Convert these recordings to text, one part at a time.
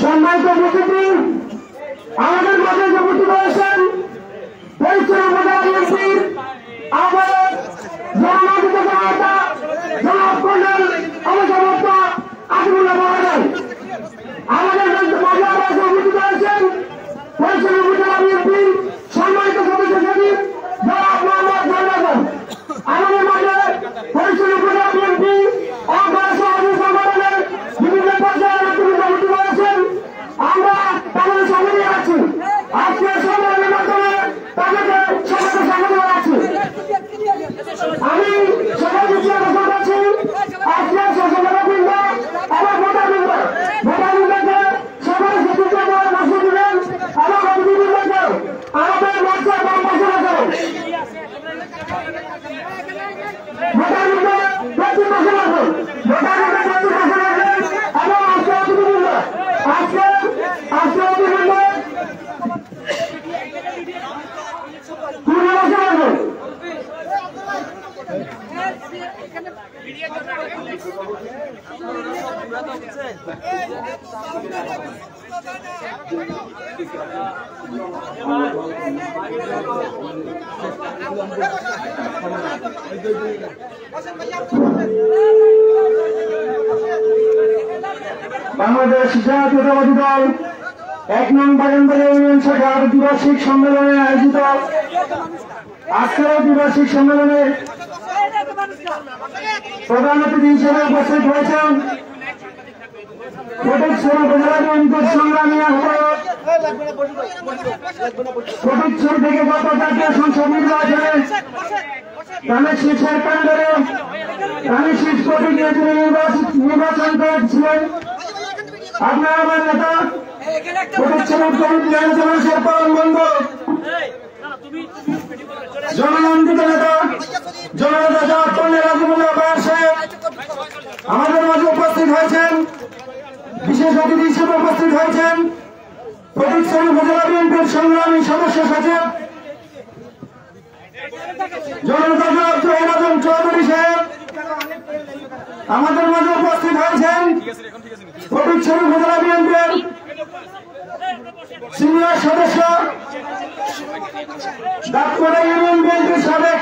সম্মানিত উপস্থিতি, আমাদের মাঝে যে উপস্থিত হয়েছেন বরিশাল উপজেলা বিএনপির আহ্বায়ক জননায়ক জনতা জনাব কর্নেল অবসরপ্রাপ্ত আজিমুল্লাহ মহোদয়, আমাদের মাঝে আবার উপস্থিত হয়েছেন বরিশাল উপজেলা বিএনপির সম্মানিত সদস্য সচিব জনাব মোহাম্মদ জয়নগর, আমাদের মাঝে বরিশাল উপজেলা বিএনপি অঙ্গরাজ্য সংগঠনের বিভিন্ন পর্যায়ের উপস্থিত হয়েছেন। আমরা তাদের সামনে আছি, আজকের সম্মেলনের মাধ্যমে তাদেরকে সবাইকে স্বাগত জানাচ্ছি। আমি সবাইকে স্বাগত জানাচ্ছি। আজকের সচেতনবৃন্দ এবং ভোটারবৃন্দকে সবাই সচেতন করে বসে দিলেন এবং অতিথিবৃন্দকে আমাদের মঞ্চে এবং বসে রাখেন। ভোটারবৃন্দ প্রতি বসে রাখুন, ভোটারবৃন্দ প্রতি বসে রাখেন এবং আজকে অতিথিবৃন্দ আজকে অতিথিবৃন্দ বাংলাদেশ জাতীয়তাবাদী দল ১ নং বাগানবাড়ি ইউনিয়ন শাখার দ্বিবার্ষিক সম্মেলনে আয়োজিত আজকের দ্বিবার্ষিক সম্মেলনে প্রধান অতিথি হিসেবে উপস্থিত হয়েছেন ফটিকছড়ি উপজেলা বিএনপির সংগ্রামী আহ্বায়ক, ফটিকছড়ি থেকে গত জাতীয় সংসদ নির্বাচনে ধানের শীষের কেন্দ্রে ধানের শীষ প্রতীক নিয়ে তিনি নির্বাচন করেছিলেন। আপনার আমার নেতা ফটিকছড়ি বিধানসভা বন্ধু জননন্দিত নেতা জননেতা কর্নেল আজিমুল্লাহ সাহেব আমাদের মাঝে উপস্থিত হয়েছেন। বিশেষ অতিথি হিসেবে উপস্থিত হয়েছেন ফটিকছড়ি উপজেলা বিএনপির সংগ্রামী সদস্য সচিব জননেতা জহির আজম চৌধুরী সাহেব। আমাদের মাঝে উপস্থিত হয়েছেন ফটিকছড়ি উপজেলা বিএনপির সিনিয়র সদস্য ডাকপাড়া ইউনিয়ন বিএনপির সাবেক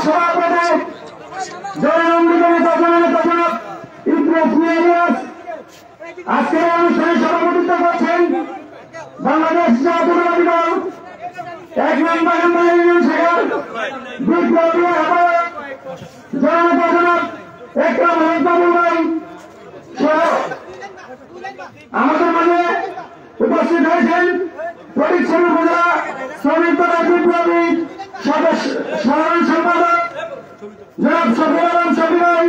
সভাপতি জননন্দিত নেতা জননেতা জনাব ইদ্রিস ইলিয়াস। আজকের অনুষ্ঠানে সভাপতিত্ব করছেন বাংলাদেশ জাতীয়তাবাদী দল ১ নং বাগানবাড়ি ইউনিয়ন শাখার বিপ্লবী আহ্বায়ক জননেতা জনাব একরাম বাবুল ভাই সহ আমাদের মাঝে উপস্থিত হয়েছেন ফটিকছড়ি উপজেলা শ্রমিক দলের বিপ্লবী সাধারণ সম্পাদক জনাব শফিউল আলম শফি ভাই।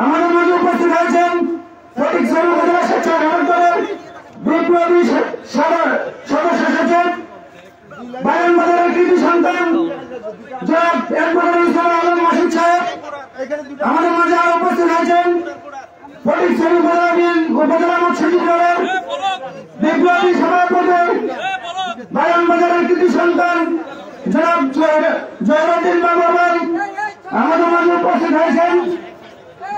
আমাদের মাঝে উপস্থিত হয়েছেন ফটিকছড়ি উপজেলা স্বেচ্ছাসেবক দলের বিপ্লবী সদস্য সচিব বাগানবাজারের কৃতি সন্তান জনাব এডভোকেট ইসলাম আলম মাসুদ সাহেব। আমাদের মাঝে আরো উপস্থিত হয়েছেন ফটিকছড়ি উপজেলা মৎস্যজীবী দলের বিপ্লবী সভাপতি বাগানবাজারের কৃতি সন্তান জনাব জয়রুদ্দিন বাবু ভাই। আমাদের মাঝে উপস্থিত হয়েছেন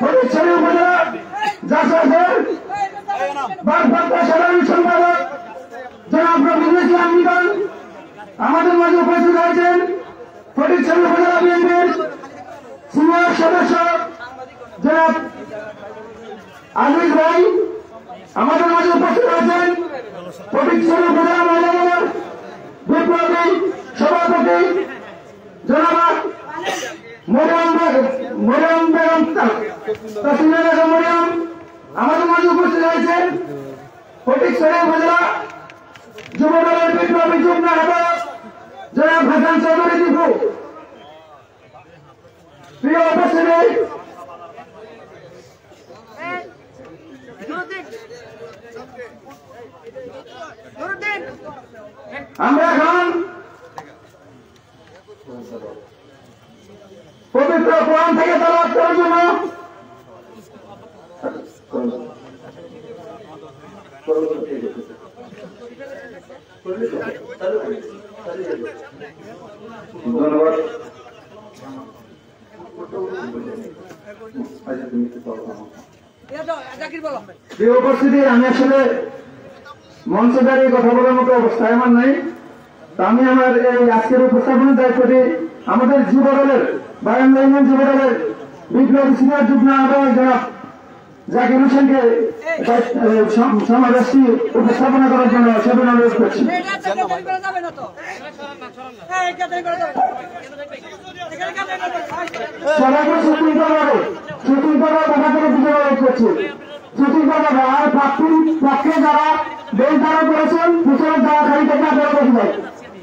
ফটিকছড়ি উপজেলা জাসদের ভারপ্রাপ্ত সাধারণ সম্পাদক জনাব রফিকুল ইসলাম মিলন। আমাদের মাঝে উপস্থিত হয়েছেন ফটিকছড়ি উপজেলা বিএনপির সিনিয়র সদস্য জনাব আজিজ ভাই। আমাদের মাঝে উপস্থিত হয়েছেন ফটিকছড়ি উপজেলা মহিলা দলের বিপ্লবী সভাপতি জনাব মরিয়ম বেগম তাসমিনা বেগম মরিয়ম। আমাদের মাঝে উপস্থিত হয়েছেন ফটিকছড়ি উপজেলা যুব দলের বিপ্লবী যুগ্ম আহ্বায়ক জনাব হাসান চৌধুরী দীপু। প্রিয় উপস্থিতি, আমরা এখন পবিত্র কোরআন থেকে তেলাওয়াত করার জন্য ধন্যবাদ। প্রিয় উপস্থিতি, আমি আসলে মঞ্চে দাঁড়িয়ে কথা বলার মতো অবস্থায় আমার নাই। আমি আমার এই আজকের উপস্থাপনের দায়িত্বটি আমাদের যুব দলের বারান্দা ইউনিয়ন যুব দলের বিপ্লবী সিনিয়র যুগ্ম আহ্বায়ক জনাব জাকির হোসেনকে সমাবেশটি উপস্থাপনা করার জন্য সেদিন অনুরোধ করছি। সবাইকে সুশৃঙ্খলভাবে দেখা করে দিতে অনুরোধ করছি। সুশৃঙ্খলভাবে আর পক্ষে যারা বেশ ধারণ করেছেন পিছনের যারা খালি থেকে বেরো বসে যায়,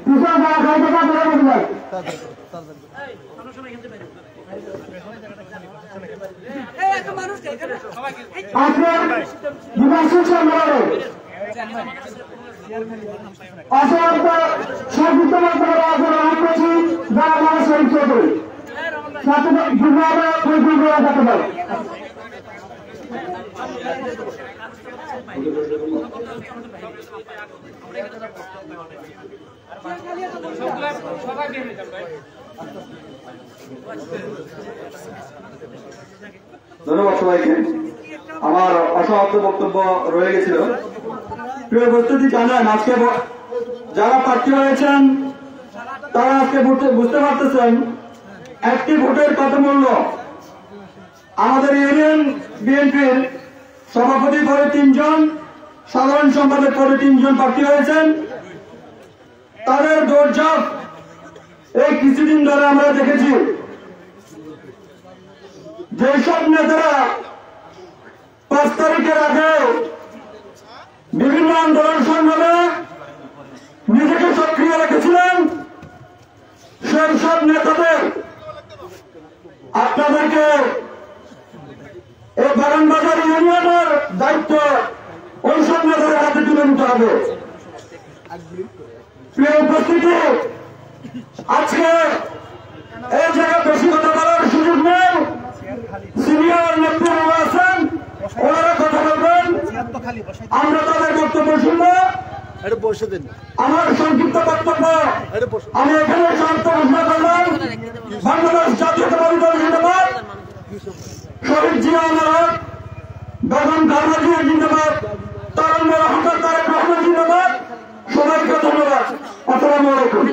পিছনের যারা খালি থেকে বেরো বসে যায়। আজকের বিভাষিক সম্মেলনে অসংখ্য সংযুক্ত বক্তব্য দেওয়ার জন্য অনুরোধ করছি যারা মানুষ শরীর চৌধুরী থাকতে পারে। ধন্যবাদ সবাইকে। আমার অসমাপ্ত বক্তব্য রয়ে গেছিল। প্রিয় উপস্থিতি, জানেন আজকে যারা প্রার্থী হয়েছেন তারা আজকে বুঝতে পারতেছেন একটি ভোটের কত মূল্য। আমাদের ইউনিয়ন বিএনপির সভাপতি পদে 3 জন, সাধারণ সম্পাদক পদে 3 জন প্রার্থী হয়েছেন। তাদের দৌড়ঝাঁপ এই কিছুদিন ধরে আমরা দেখেছি। যেসব নেতারা 5 তারিখের আগে বিভিন্ন আন্দোলন সংগ্রামে নিজেকে সক্রিয় রেখেছিলেন, সেই সব নেতাদের আপনাদেরকে এই বাগানবাজার ইউনিয়নের দায়িত্ব ওই সব নেতাদের হাতে তুলে নিতে হবে। প্রিয় উপস্থিতি, আজকে এই জায়গায় বেশি কথা বলার সুযোগ নেই। সিনিয়র নেতৃত্ব আছেন, ওনারা কথা বলবেন, আমরা তাদের বক্তব্য শুনবো। আমার সংক্ষিপ্ত বক্তব্য আমি এখানে সমাপ্ত ঘোষণা করলাম। বাংলাদেশ জাতীয়তাবাদী দল জিন্দাবাদ, শহীদ জিয়া আমানত, বেগম খালেদা জিয়া জিন্দাবাদ, তারেক রহমান জিন্দাবাদ। সবাইকে ধন্যবাদ। আসসালামু আলাইকুম।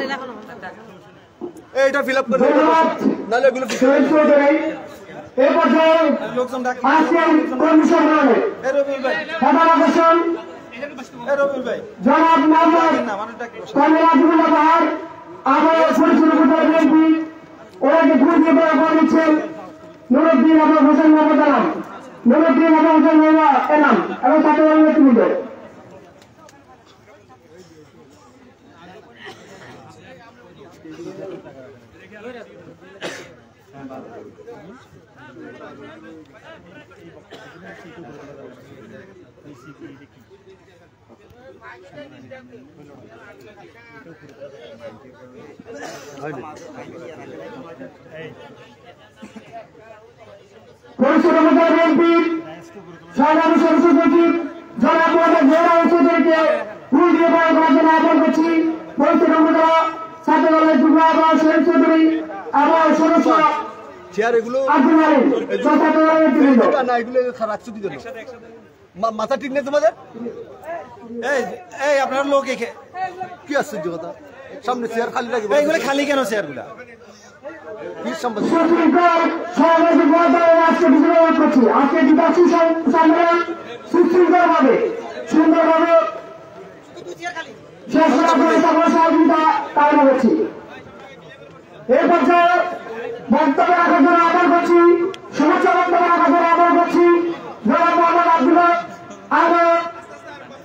ধন্যবাদ শহীদ চৌধুরী। এ পর্যায়ে আজকের কর্মী সম্মেলনে প্রধান আকর্ষণ জনাব মোহাম্মদ কামিলাজুল্লাহ বাহার, আমার পরিচিত বিএনপি, ওনাকে ফুল দিয়ে বলা দিচ্ছেন নুরুদ্দিন আবু হোসেন মোহাম্মদ আলম, নুরুদ্দিন আবু হোসেন মোহাম্মদ এনাম এবং সাথে নেতৃবৃন্দ। পরিষদ বিএনপি সাধারণ সদস্য সচিব জনাব মোহাম্মদ জেরা চৌধুরীকে ফুল দিয়ে বলা করার জন্য আহ্বান করছি। পরিষদ ছাত্র দলের যুগ্ম আহ্বায়ক শহীদ চৌধুরী এবং সদস্য আব্দুল আলী ছাত্র দলের নেতৃবৃন্দ। মাথা ঠিক নেই তোমাদের? এই আপনার লোক কি আসছে কথা সামনে চেয়ার খালি রাখবে, এইগুলো খালি কেন চেয়ার গুলা? আজকে দ্বিপাক্ষিক সম্মেলন সুশৃঙ্খলভাবে সুন্দরভাবে শেষ করার সহযোগিতা কামনা করছি। এই পর্যায়ে বক্তব্য রাখার জন্য আহ্বান করছি, শুভেচ্ছা বক্তব্য রাখার জন্য আহ্বান করছি জনাব মোহাম্মদ আব্দুল্লাহ আহমেদ,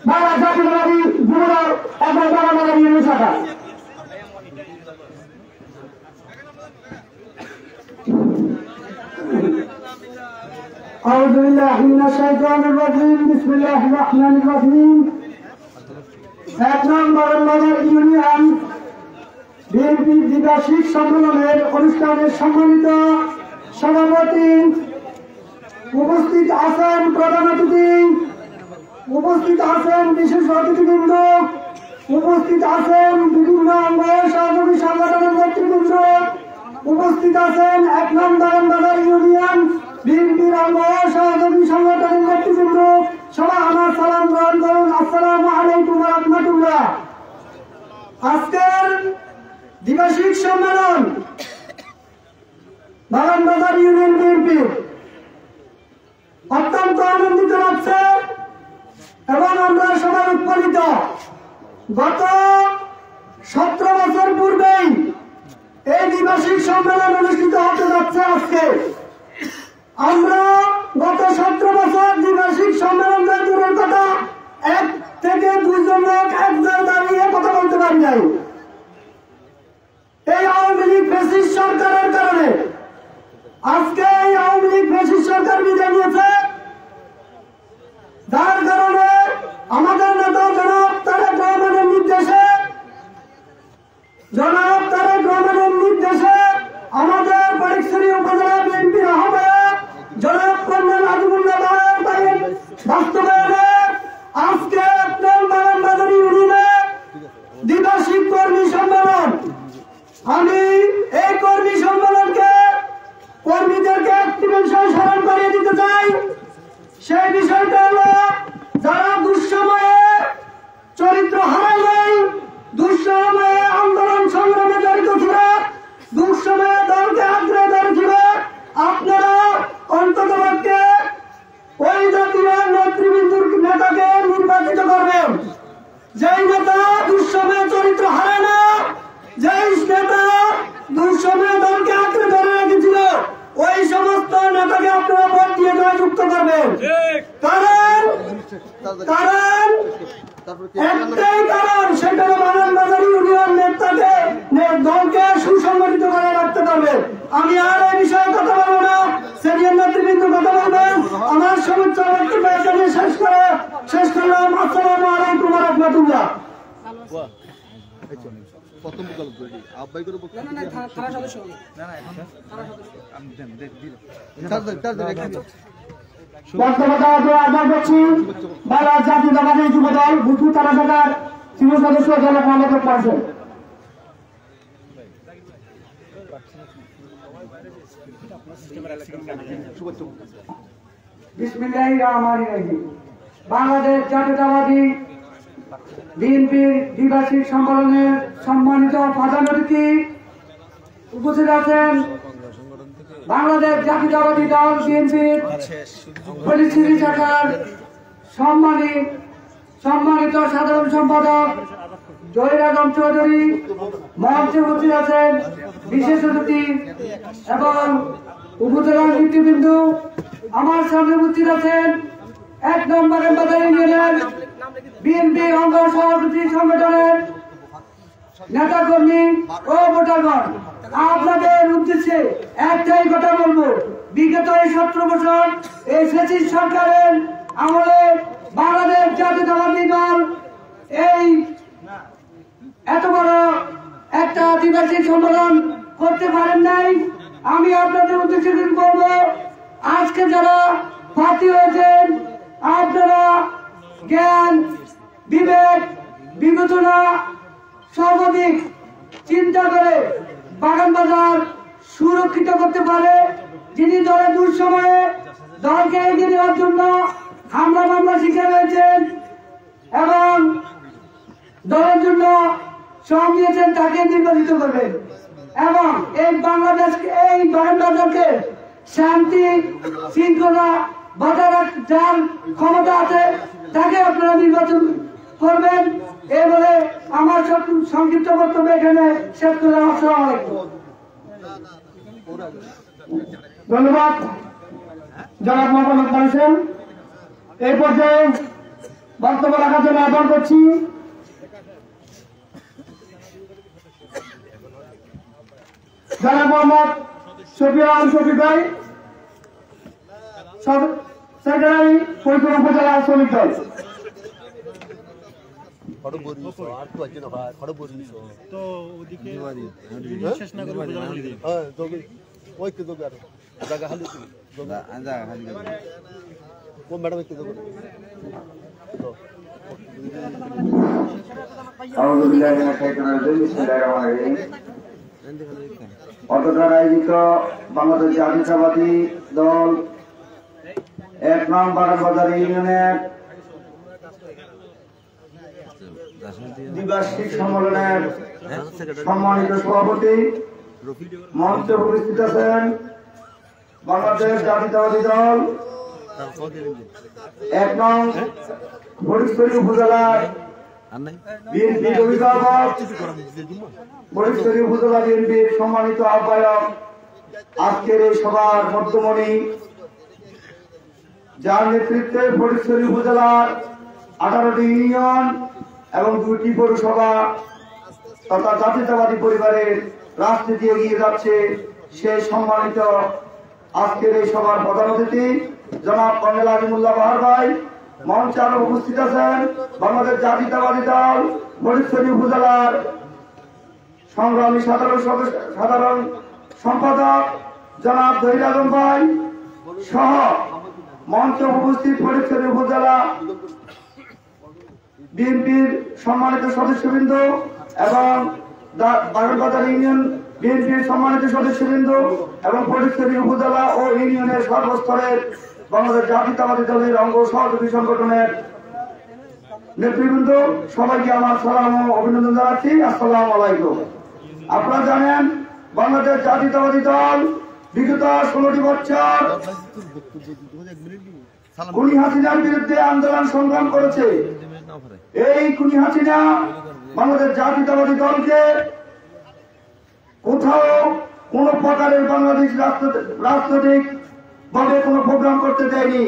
বাংলা জাতীয়তাবাদী যুবদল এবং বাংলা ইউনিয়ন শাখা। أعوذ بالله من الشيطان الرجيم بسم الله الرحمن الرحيم। 1 নম্বর বাজার ইউনিয়ন বিএনপি দ্বিবার্ষিক সম্মেলনের অনুষ্ঠানের সম্মানিত সভাপতি, উপস্থিত আছেন প্রধান অতিথি, উপস্থিত আছেন বিশেষ অতিথিবৃন্দ, উপস্থিত আছেন বিভিন্ন অঙ্গ সহযোগী সংগঠন উপস্থিত আছেন ১ নং বাগানবাজার ইউনিয়ন বিএনপির অঙ্গ সহযোগী সংগঠনের নেতৃবৃন্দ। সবাই আমার সালাম গ্রহণ করুন। আসসালামু আলাইকুম ওয়া রাহমাতুল্লাহ। আজকের দ্বিবার্ষিক সম্মেলন বাগানবাজার ইউনিয়ন বিএনপি অত্যন্ত আনন্দিত লাগছে এবং আমরা সবাই উৎফুল্লিত। গত 17 বছর পূর্বেই এই দ্বিবার্ষিক সম্মেলন অনুষ্ঠিত হতে যাচ্ছে। আজকে আমরা গত 17 বছর দ্বিবার্ষিক সম্মেলন দূরের কথা 1 থেকে 2 জন লোক এক জায়গায় দাঁড়িয়ে কথা বলতে পারি নাই। এই আওয়ামী লীগ ফ্যাসিস্ট সরকারের কারণে আজকে এই আওয়ামী লীগ ফ্যাসিস্ট সরকার বিদায় নিয়েছে, যার কারণে আমাদের নেতা জনাব তারেক রহমানের নির্দেশে আমাদের ফটিকছড়ি উপজেলা বিএনপির আহ্বায়ক জনাব কর্নেল আজিমুল্লাহ ভাইয়ের বাস্তবায়নে আজকে বাগানবাজার ইউনিয়নে দ্বিবার্ষিক কর্মী সম্মেলন। আমি এই কর্মী সম্মেলনকে কর্মীদেরকে একটি বিষয় স্মরণ করিয়ে দিতে চাই। সেই বিষয়টা হলো, যারা দুঃসময়ে চরিত্র হারাইলেন, দুঃসময়ে আন্দোলন সংগ্রামে জড়িত ছিল, দুঃসময়ে দলকে আগ্রহ ধরেছিল, আপনারা অন্ততপক্ষে ওই জাতীয় নেতৃবৃন্দুর নেতাকে নির্বাচিত করবেন। যেই নেতা দুঃসময়ে চরিত্র হারায় না, যেই নেতা দুঃসময়ে দলকে আগ্রহ ধরে রেখেছিল, ওই সমস্ত নেতাকে আপনারা ভোট দিয়ে জয়যুক্ত করবেন। কারণ একটাই কারণ, সেটা বাগানবাজার ইউনিয়ন নেতাকে দলকে সুসংগঠিত করে রাখতে পারবে। আমি আর এই বিষয়ে কথা বলবো না, সিনিয়র নেতৃবৃন্দ কথা বলবেন। আমার সমস্ত বক্তব্য এখানে শেষ করলাম। আসসালামু আলাইকুম ওয়া রাহমাতুল্লাহ। জাতীয়তাবাদী যুবদল ভুতু থানা শাখার যুব সদস্য জনাব মোহাম্মদ পারভেজ। বিসমিল্লাহির রহমানির রহিম। বাংলাদেশ জাতীয়তাবাদী বিএনপির দ্বিবার্ষিক সম্মেলনের সম্মানিত প্রধান অতিথি উপস্থিত আছেন বাংলাদেশ জাতীয়তাবাদী দল বিএনপির ফটিকছড়ি শাখার সম্মানিত সাধারণ সম্পাদক জহির আলম চৌধুরী, মঞ্চে উপস্থিত আছেন বিশেষ অতিথি এবং উপজেলার নেতৃবৃন্দ। আমার সামনে উপস্থিত আছেন 1 নং বাগানবাজার ইউনিয়নের বিএনপি অঙ্গ সহযোগী সংগঠনের নেতাকর্মী ও ভোটারগণ। আপনাদের উদ্দেশ্যে একটাই কথা বলবো, বিগত এই 17 বছর এই ফ্যাসিস্ট সরকারের আমলে বাংলাদেশ জাতীয়তাবাদী দল এই এত বড় একটা দ্বিবার্ষিক সম্মেলন করতে পারেন নাই। আমি আপনাদের উদ্দেশ্যে বলবো, আজকে যারা প্রার্থী হয়েছেন, আপনারা জ্ঞান, বিবেক, বিবেচনা সর্বাধিক চিন্তা করে বাগানবাজার সুরক্ষিত করতে পারে। যিনি দলের দুঃসময়ে দলকে এগিয়ে নেওয়ার জন্য হামলা মামলা শিকার হয়েছেন এবং দলের জন্য শ্রম দিয়েছেন, তাকে নির্বাচিত করবেন এবং এই বাংলাদেশকে, এই বাগানবাজারকে শান্তি শৃঙ্খলা বজায় রাখ যার ক্ষমতা আছে তাকে আপনারা নির্বাচন করবেন। এই বলে আমার সংক্ষিপ্ত বক্তব্য এখানে শেষ করলাম। আসসালামু আলাইকুম। ধন্যবাদ জনাব মোহাম্মদ হোসেন। এই পর্যায়ে বক্তব্য রাখার জন্য আহ্বান করছি জনাব মোহাম্মদ শফিউল শফিক ভাই, সেক্রেটারি ফরিদপুর উপজেলা শ্রমিক দল। অটোকার আয়োজিত বাংলাদেশ জাতীয়তাবাদী দল ১ নং বাগানবাজার ইউনিয়নের দ্বিবার্ষিক সম্মেলনের সম্মানিত সভাপতি মঞ্চে উপস্থিত আছেন বাংলাদেশ জাতীয়তাবাদী দল ১ নং ফটিকছড়ি উপজেলার বিএনপির অভিভাবক, ফটিকছড়ি উপজেলা বিএনপির সম্মানিত আহ্বায়ক, আজকের এই সভার মধ্যমণি, যার নেতৃত্বে ফটিকছড়ি উপজেলার 18টি ইউনিয়ন এবং 2টি পৌরসভা তথা জাতীয়তাবাদী পরিবারের রাজনীতি এগিয়ে যাচ্ছে, সেই সম্মানিত আজকের এই সভার প্রধান অতিথি জনাব কর্নেল আজিমুল্লাহ বাহার ভাই। মঞ্চে আরো উপস্থিত আছেন বাংলাদেশ জাতীয়তাবাদী দল ফটিকছড়ি উপজেলার সংগ্রামী সাধারণ সম্পাদক জনাব জহির আলম ভাই সহ মঞ্চে উপস্থিত ফটিকছড়ি উপজেলা বিএনপির সম্মানিত সদস্যবৃন্দ এবং বাগানবাজার ইউনিয়ন বিএনপির সম্মানিত সদস্যবৃন্দ এবং ফটিকছড়ি উপজেলা ও ইউনিয়নের সর্বস্তরের বাংলাদেশ জাতীয়তাবাদী দলের অঙ্গ সহযোগী সংগঠনের নেতৃবৃন্দ, সবাইকে আমার সালাম ও অভিনন্দন জানাচ্ছি। আসসালামু আলাইকুম। আপনারা জানেন বাংলাদেশ জাতীয়তাবাদী দল বিগত 16টি বছর খুনি হাসিনার বিরুদ্ধে আন্দোলন সংগ্রাম করেছে। এই খুনি হাসিনা বাংলাদেশ জাতীয়তাবাদী দলকে কোথাও কোন প্রকারের বাংলাদেশ রাজনৈতিক ভাবে কোন প্রোগ্রাম করতে দেয়নি।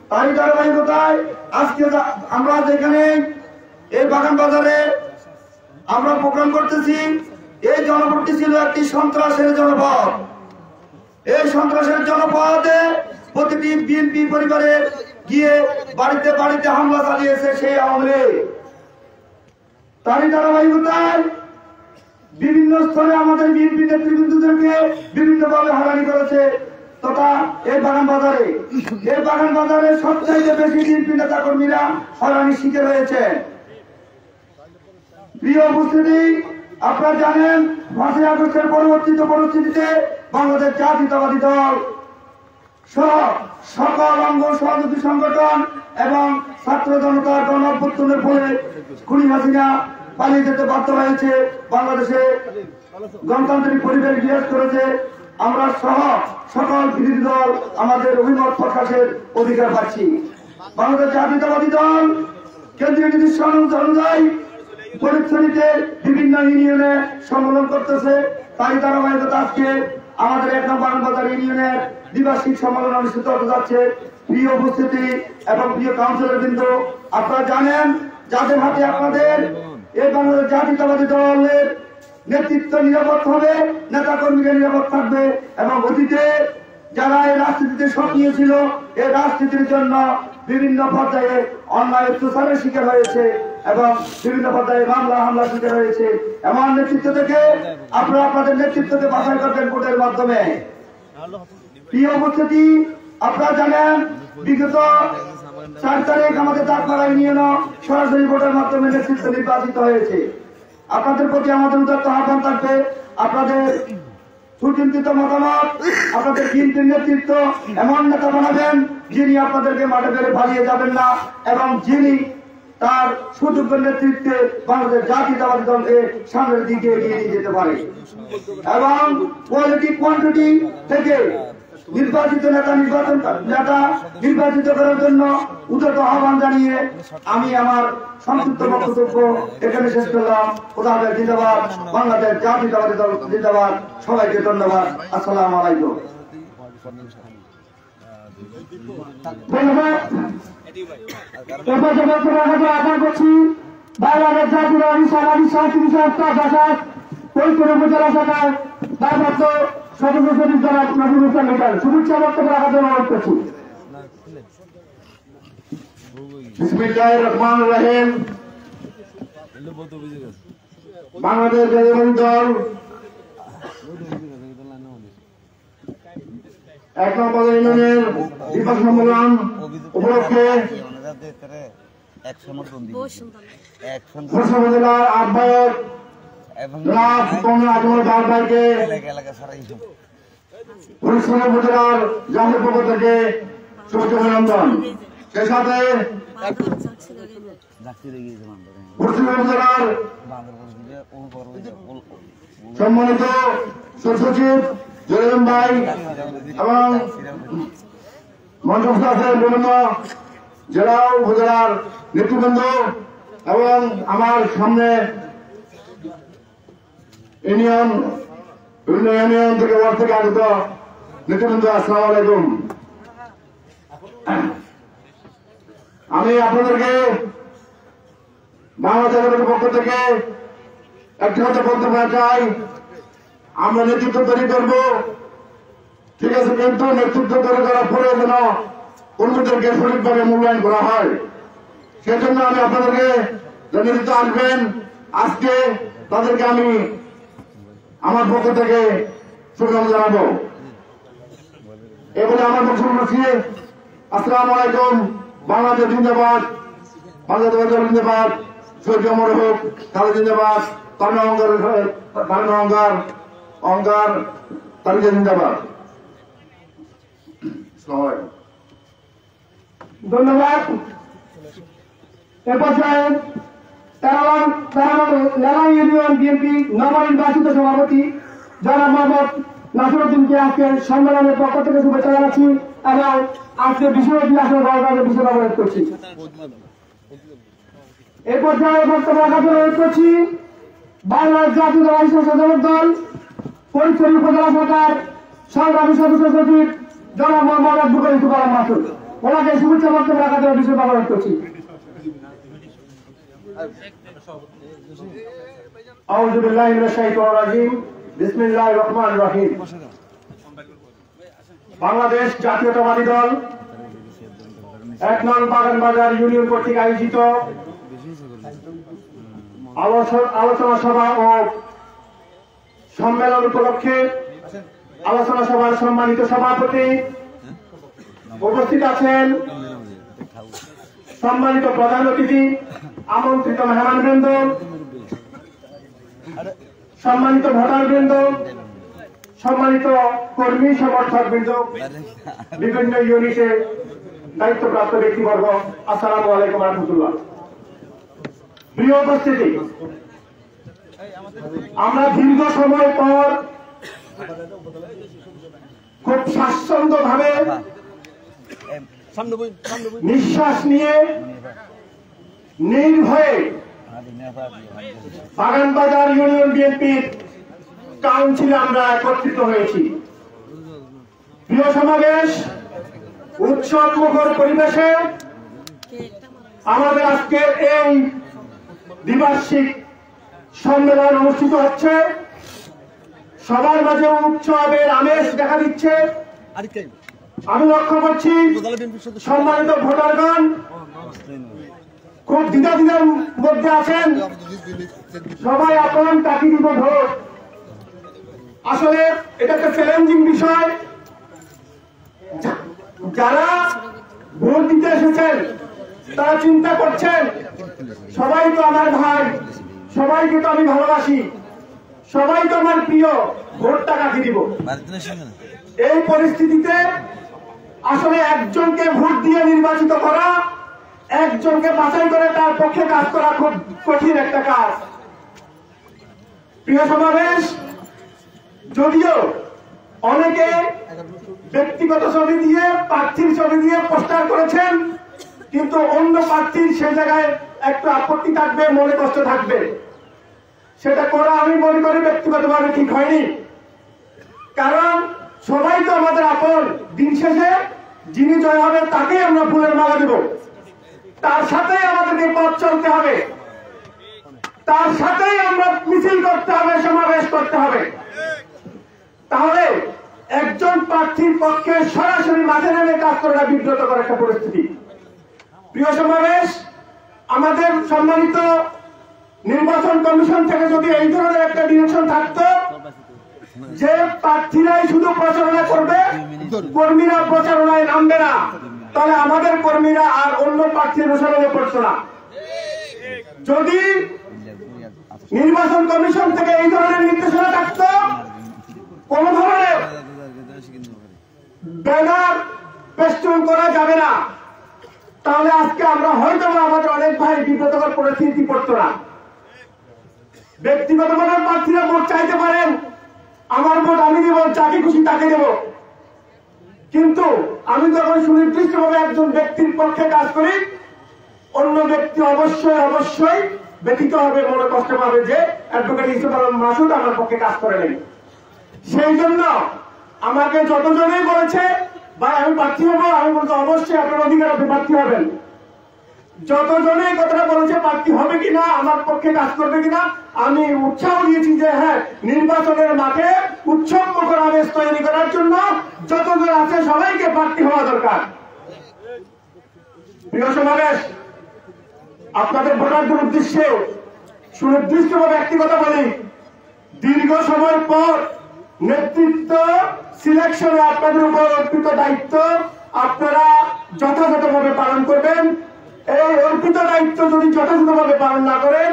তারই ধারাবাহিকতায় আজকে আমরা যেখানে এই বাগান বাজারে আমরা প্রোগ্রাম করতেছি, এই জনপদটি ছিল একটি সন্ত্রাসের জনপদ। এই সন্ত্রাসের জনপদে প্রতিটি বিএনপি পরিবারে গিয়ে বাড়িতে বাড়িতে হামলা চালিয়েছে সেই আমলে। তারই ধারাবাহিকতায় বিভিন্ন স্তরে আমাদের বিএনপি নেতৃবৃন্দদেরকে বিভিন্নভাবে হয়রানি করেছে তথা এই বাগান বাজারে সবচাইতে বেশি বিএনপি নেতা কর্মীরা হয়রানির শিকার হয়েছে। প্রিয় উপস্থিতি, আপনারা জানেন 5ই আগস্টের পরবর্তীত পরিস্থিতিতে বাংলাদেশ জাতীয়তাবাদী দল সহ সকল অঙ্গ সহযোগী সংগঠন এবং ছাত্র জনতার গণ অভ্যুত্থানের ফলে খুনি হাসিনা পালিয়ে যেতে বাধ্য হয়েছে, বাংলাদেশে গণতান্ত্রিক পরিবেশ বিরাজ করেছে। আমরা সহ সকল বিরোধী দল আমাদের অভিমত প্রকাশের অধিকার পাচ্ছি। বাংলাদেশ জাতীয়তাবাদী দল কেন্দ্রীয় নির্দেশনা অনুযায়ী ফটিকছড়িতে বিভিন্ন ইউনিয়নে সম্মেলন করতেছে। তাই ধারাবাহিকতা আজকে আমাদের 1 নং বাগানবাজার ইউনিয়নের দ্বিবার্ষিক সম্মেলন অনুষ্ঠিত হতে যাচ্ছে। প্রিয় উপস্থিতি এবং প্রিয় কাউন্সিলর বৃন্দ, আপনারা জানেন যাদের হাতে আপনাদের এই বাংলাদেশ জাতীয়তাবাদী দলের নেতৃত্ব নিরাপদ হবে, নেতা কর্মীরা নিরাপদ থাকবে এবং অতীতে যারা এই রাজনীতিতে সক্রিয় ছিল, এই রাজনীতির জন্য বিভিন্ন পর্যায়ে অন্যায় অত্যাচারের শিকার হয়েছে এবং বিভিন্ন পর্যায়ে মামলা হামলা শিকার হয়েছে, এমন নেতৃত্ব থেকে আপনারা আপনাদের নেতৃত্বকে বাছাই করবেন ভোটের মাধ্যমে। প্রিয় উপস্থিতি, আপনারা জানেন বিগত 4 তারিখ আমাদের দাঁতমারা ইউনিয়ন সরাসরি ভোটের মাধ্যমে নেতৃত্ব নির্বাচিত হয়েছে। আপনাদের প্রতি আমাদের উদাত্ত আহ্বান থাকবে, আপনাদের সুচিন্তিত মতামত, আপনাদের বিএনপির নেতৃত্ব এমন নেতা বানাবেন যিনি আপনাদেরকে মাঠে বেড়ে পালিয়ে যাবেন না এবং যিনি তার সুযোগ্য নেতৃত্বে বাংলাদেশ জাতীয়তাবাদী দলকে সামনের দিকে এগিয়ে নিয়ে যেতে পারে এবং কোয়ালিটি কোয়ান্টিটি থেকে নির্বাচিত নেতা নির্বাচিত করার জন্য উদাত্ত আহ্বান জানিয়ে আমি আমার সংক্ষিপ্ত বক্তব্য এখানে শেষ করলাম। খোদাহাফেজ, জিন্দাবাদ বাংলাদেশ জাতীয়তাবাদী দল, জিন্দাবাদ। সবাইকে ধন্যবাদ। আসসালামু আলাইকুম। আশা করছি বাংলাদেশ জাতীয়তাবাদী উপজেলা শাখার ভারপ্রাপ্ত সদস্য সচিব জনাব নজরুল ইসলাম লিটন শুভেচ্ছা বক্তব্য রাখার জন্য অনুরোধ করছি। বিসমিল্লাহির রহমানির রহিম। বাংলাদেশ জাতীয়তাবাদী দল 1 নং বাজার ইউনিয়নের বিভাগ সম্মেলন উপলক্ষে উপজেলার আহ্বায়ক জনাব কমলা আজমল বাগ ভাইকে পরিশ্রম উপজেলার জাতীয় পক্ষ থেকে শুভেচ্ছা অভিনন্দন। সেই সাথে পরিশ্রম উপজেলার সম্মানিত সচিব জলিম ভাই এবং মন্ত্রী আছেন বিভিন্ন জেলা উপজেলার নেতৃবৃন্দ এবং আমার সামনে ইউনিয়ন থেকে ওয়ার্ড থেকে আগত নেতৃবৃন্দ, আসসালামু আলাইকুম। আমি আপনাদেরকে বাংলাদেশের পক্ষ থেকে একটি কথা বলতে চাই, আমরা নেতৃত্ব তৈরি করবো ঠিক আছে, কিন্তু নেতৃত্ব তৈরি করার পরে যেন কর্মীদেরকে সঠিকভাবে মূল্যায়ন করা হয়। সেজন্য আমি আপনাদেরকে নেতৃত্ব আসবেন আজকে তাদেরকে আমি আমার পক্ষ থেকে শুভেচ্ছা জানাবো। এবারে আমার বক্তব্য বলছি, আসসালামু আলাইকুম। বাংলাদেশ জিন্দাবাদ, বাংলাদেশ জিন্দাবাদ, শহীদ অমর হোক, খালেদ জিন্দাবাদ, অহংকার তালিকা জিন্দাবাদ। ধন্যবাদ। এ পর্যায়ে লেলা ইউনিয়ন বিএনপি নবনির্বাচিত সভাপতি জনাব মোহাম্মদ নাসিরউদ্দিনকে আজকে সম্মেলনের পক্ষ থেকে শুভেচ্ছা জানাচ্ছি এবং আজকে বিষয়টি আসলে গণতান্ত্রিক বিষয় ব্যবহার করছি। এ পর্যায়ে বক্তব্য রাখার অনুরোধ করছি বাংলাদেশ জাতীয় দল ফরিদপুর উপজেলা সরকার সংগ্রামী সদস্য সচিব জনাব মোহাম্মদ আব্দুল করিম সুবাহ মাসুদ, ওনাকে শুভেচ্ছা বক্তব্য রাখার জন্য বিষয় ব্যবহার করছি। আউযু বিল্লাহি মিনাশ শাইতানির রাজিম, বিসমিল্লাহির রহমানির রহিম। বাংলাদেশ জাতীয়তাবাদী দল ১ নং বাগানবাজার ইউনিয়ন কর্তৃক আয়োজিত আলোচনা সভা ও সম্মেলন উপলক্ষে আলোচনা সভার সম্মানিত সভাপতি উপস্থিত আছেন, সম্মানিত প্রধান অতিথি, আমন্ত্রিত মেহমানবৃন্দ, সম্মানিত ভোটারবৃন্দ, সম্মানিত কর্মী সমর্থকবৃন্দ, বিভিন্ন ইউনিটে দায়িত্বপ্রাপ্ত ব্যক্তিবর্গ, আসসালামু আলাইকুম ওয়া রাহমাতুল্লাহ। প্রিয় উপস্থিতি, আমরা দীর্ঘ সময় পর খুব স্বাচ্ছন্দ্যভাবে নিঃশ্বাস নিয়ে নির্ভয়ে বাগানবাজার ইউনিয়ন বিএনপির কাউন্সিলে আমরা একত্রিত হয়েছি। প্রিয় সমাবেশ, উৎসব মুখর পরিবেশে আমাদের আজকের এই দ্বিবার্ষিক সম্মেলন অনুষ্ঠিত হচ্ছে। সবার মাঝে উৎসবের আমেজ দেখা দিচ্ছে। আমি লক্ষ্য করছি সম্মানিত ভোটারগণ খুব দ্বিধাদ্বন্দ্বের মধ্যে আছেন, সবাই আপন তাকে দিব ভোট। আসলে এটা একটা চ্যালেঞ্জিং বিষয়। যারা ভোট দিতে এসেছেন তারা চিন্তা করছেন সবাই তো আমার ভাই, সবাইকে তো আমি ভালোবাসি, সবাই তো আমার প্রিয়, ভোটটা কাকে দিব। এই পরিস্থিতিতে আসলে একজনকে ভোট দিয়ে নির্বাচিত করা, একজনকে বাছাই করে তার পক্ষে কাজ করা খুব কঠিন একটা কাজ। প্রিয় সমাবেশ, যদিও অনেকে ব্যক্তিগত ছবি দিয়ে, প্রার্থীর ছবি দিয়ে পোস্টার করেছেন, কিন্তু অন্য প্রার্থীর সে জায়গায় একটু আপত্তি থাকবে, মনে কষ্ট থাকবে। সেটা করা আমি মনে করি ব্যক্তিগতভাবে ঠিক হয়নি, কারণ সবাই তো আমাদের আপন। দিন শেষে যিনি জয় হবে তাকেই আমরা ফুলের মালা দেব, তার সাথেই আমাদেরকে পথ চলতে হবে, তার সাথেই আমরা মিছিল করতে হবে, সমাবেশ করতে হবে। তাহলে একজন প্রার্থীর পক্ষে সরাসরি মাঠে নেমে কাজ করাটা বিব্রতকর একটা পরিস্থিতি। প্রিয় সমাবেশ, আমাদের সম্মানিত নির্বাচন কমিশন থেকে যদি এই ধরনের একটা ডিরেকশন থাকতো যে প্রার্থীরাই শুধু প্রচারণা করবে, কর্মীরা প্রচারণায় নামবে না, তাহলে আমাদের কর্মীরা আর অন্য প্রার্থীর অনুসরণে পড়তো না। যদি নির্বাচন কমিশন থেকে এই ধরনের নির্দেশনা থাকতো, কোন ধরনের ব্যানার পেস্টন করা যাবে না, তাহলে আজকে আমরা হয়তো আমাদের অনেক ভাই বিব্রতকর পরিস্থিতি পড়তো না। ব্যক্তিগতভাবে প্রার্থীরা ভোট চাইতে পারেন, আমার ভোট আমি দেব, যাকে খুশি তাকে দেব, কিন্তু আমি যখন সুনির্দিষ্টভাবে একজন ব্যক্তির পক্ষে কাজ করি, অন্য ব্যক্তি অবশ্যই অবশ্যই ব্যতীত হবে, মনে কষ্ট পাবে যে অ্যাডভোকেট ইউসুফ আলম মাসুদ আমার পক্ষে কাজ করে নেই। সেই জন্য আমাকে যতজনেই বলেছে ভাই আমি প্রার্থী হবো, আমি বলতে অবশ্যই আপনার অধিকার আপনি প্রার্থী হবেন। যতজনেই কথাটা বলেছে প্রার্থী হবে কিনা, আমার পক্ষে কাজ করবে কিনা, আমি উৎসাহ দিয়েছি যে হ্যাঁ, নির্বাচনের মাঠে উৎসব মুখর আবেশ তৈরি করার জন্য যতজন আছে সবাইকে প্রার্থী হওয়া দরকার। প্রিয় সমাবেশ, আপনাদের ভোটারদের উদ্দেশ্যে সুনির্দিষ্টভাবে একটি কথা বলি, দীর্ঘ সময় পর নেতৃত্ব সিলেকশনে আপনাদের উপর অর্পিত দায়িত্ব আপনারা যথাযথভাবে পালন করবেন। এই অর্পিত দায়িত্ব যদি যথাযথভাবে পালন না করেন,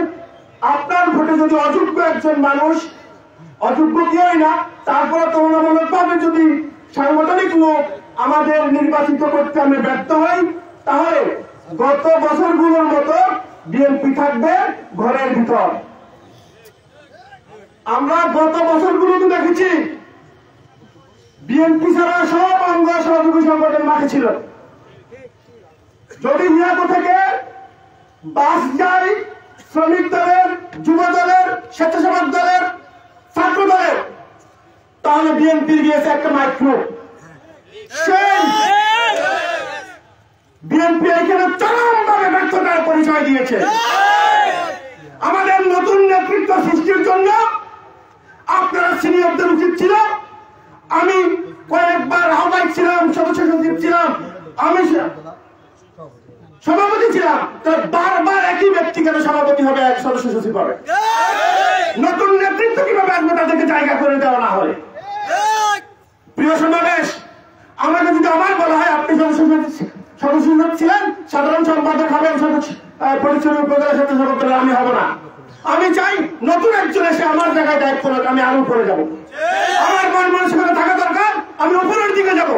আপনার ভোটে যদি অযোগ্য একজন মানুষ, অযোগ্য কেউই না, তারপরে তুলনামূলকভাবে যদি সাংগঠনিক লোক আমাদের নির্বাচিত করতে আমি ব্যর্থ হই, তাহলে গত বছরগুলোর মতো বিএনপি থাকবে ঘরের ভিতর। আমরা গত বছরগুলোতে দেখেছি বিএনপি ছাড়া সব অঙ্গ সহযোগী সংগঠন মাঠে ছিল। যদি মিয়াকো থেকে বাস যায় শ্রমিক দলের, যুব দলের, স্বেচ্ছাসেবক দলের, ছাত্র দলের, তাহলে বিএনপি গিয়েছে একটা মাইক্রো। সেই বিএনপি এখানে চরমভাবে ব্যর্থতার পরিচয় দিয়েছে। আমাদের নতুন নেতৃত্ব সৃষ্টির জন্য আপনারা সিনিয়রদের উচিত ছিল, আমি কয়েকবার আহ্বায়ক ছিলাম, সদস্য সচিব ছিলাম, আমি সভাপতি ছিলাম, তো বারবার একই ব্যক্তি কেন সভাপতি হবে, এক সদস্য সচিব হবে? নতুন নেতৃত্ব কিভাবে আসবে তাদেরকে জায়গা করে দেওয়া না হয়? প্রিয় সমাবেশ, আমাকে যদি আমার বলা হয় আপনি সদস্য ছিলেন, সাধারণ সম্পাদক হবেন, পরিচয় উপজেলা স্বেচ্ছাসেবক দলের, আমি হব না। আমি চাই নতুন একজন এসে আমার জায়গায় দায়িত্ব রাখ, আমি আরো উপরে যাব। আমার মন মানসিকতা থাকা দরকার, আমি উপরের দিকে যাব।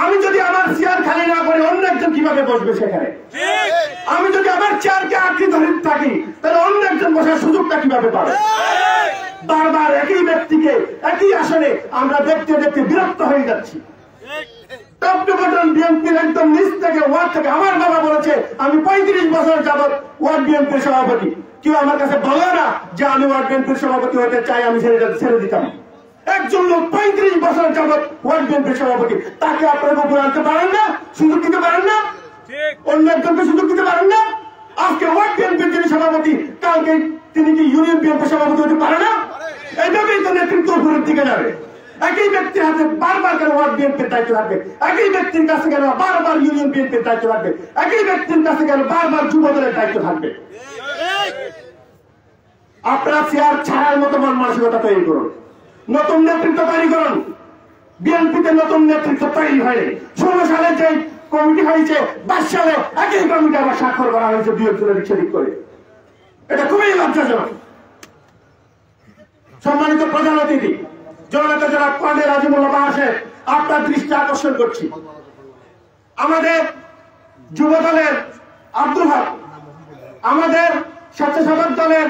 আমি যদি আমার চেয়ার খালি না করে অন্য একজন কিভাবে বসবে সেখানে? আমি যদি আমার চেয়ারকে আঁকড়ে ধরে থাকি, তাহলে অন্য একজন বসার সুযোগটা কিভাবে পাবে? বারবার একই ব্যক্তিকে একই আসনে আমরা দেখতে দেখতে বিরক্ত হয়ে যাচ্ছি। টপ টু বটন বিএনপির একদম নিচ থেকে, ওয়ার্ড থেকে, আমার বাবা বলেছে আমি 35 বছর যাবৎ ওয়ার্ড বিএনপির সভাপতি। কেউ আমার কাছে বলে না যে আমি ওয়ার্ড বিএনপির সভাপতি হতে চাই, আমি ছেড়ে দিতাম। একজন লোক 35 বছর যাবৎ ওয়ার্ড বিএনপির সভাপতি, তাকে আপনারা উপরে আনতে পারেন না, সুযোগ দিতে পারেন না, অন্য একজনকে সুযোগ দিতে পারেন না? আজকে ওয়ার্ড বিএনপির যিনি সভাপতি, কালকে তিনি কি ইউনিয়ন বিএনপির সভাপতি হতে পারে না? এইভাবেই তো নেতৃত্ব উপরের দিকে যাবে। একই ব্যক্তির হাতে বারবার কেন ওয়ার্ড বিএনপির দায়িত্ব থাকবে? একই ব্যক্তির কাছে কেন বারবার ইউনিয়ন বিএনপির দায়িত্ব থাকবে? একই ব্যক্তির কাছে কেন বারবার যুব দলের দায়িত্ব থাকবে? আপনারা চেয়ার ছাড়ার মতো মন মানসিকতা তৈরি করুন, নতুন নেতৃত্ব তৈরি করুন। বিএনপিতে নতুন নেতৃত্ব তৈরি হয়নি। 16 সালে যে কমিটি হয়েছে, 22 সালে একই কমিটি আবার স্বাক্ষর করা হয়েছে বিএনপির সেদিক করে। এটা খুবই লজ্জাজনক। সম্মানিত প্রধান অতিথি জননেতা জনাব কর্নেল আজিমুল্লাহ বাহাসের আপনার দৃষ্টি আকর্ষণ করছি, আমাদের যুব দলের আব্দুল হক, আমাদের স্বেচ্ছাসেবক দলের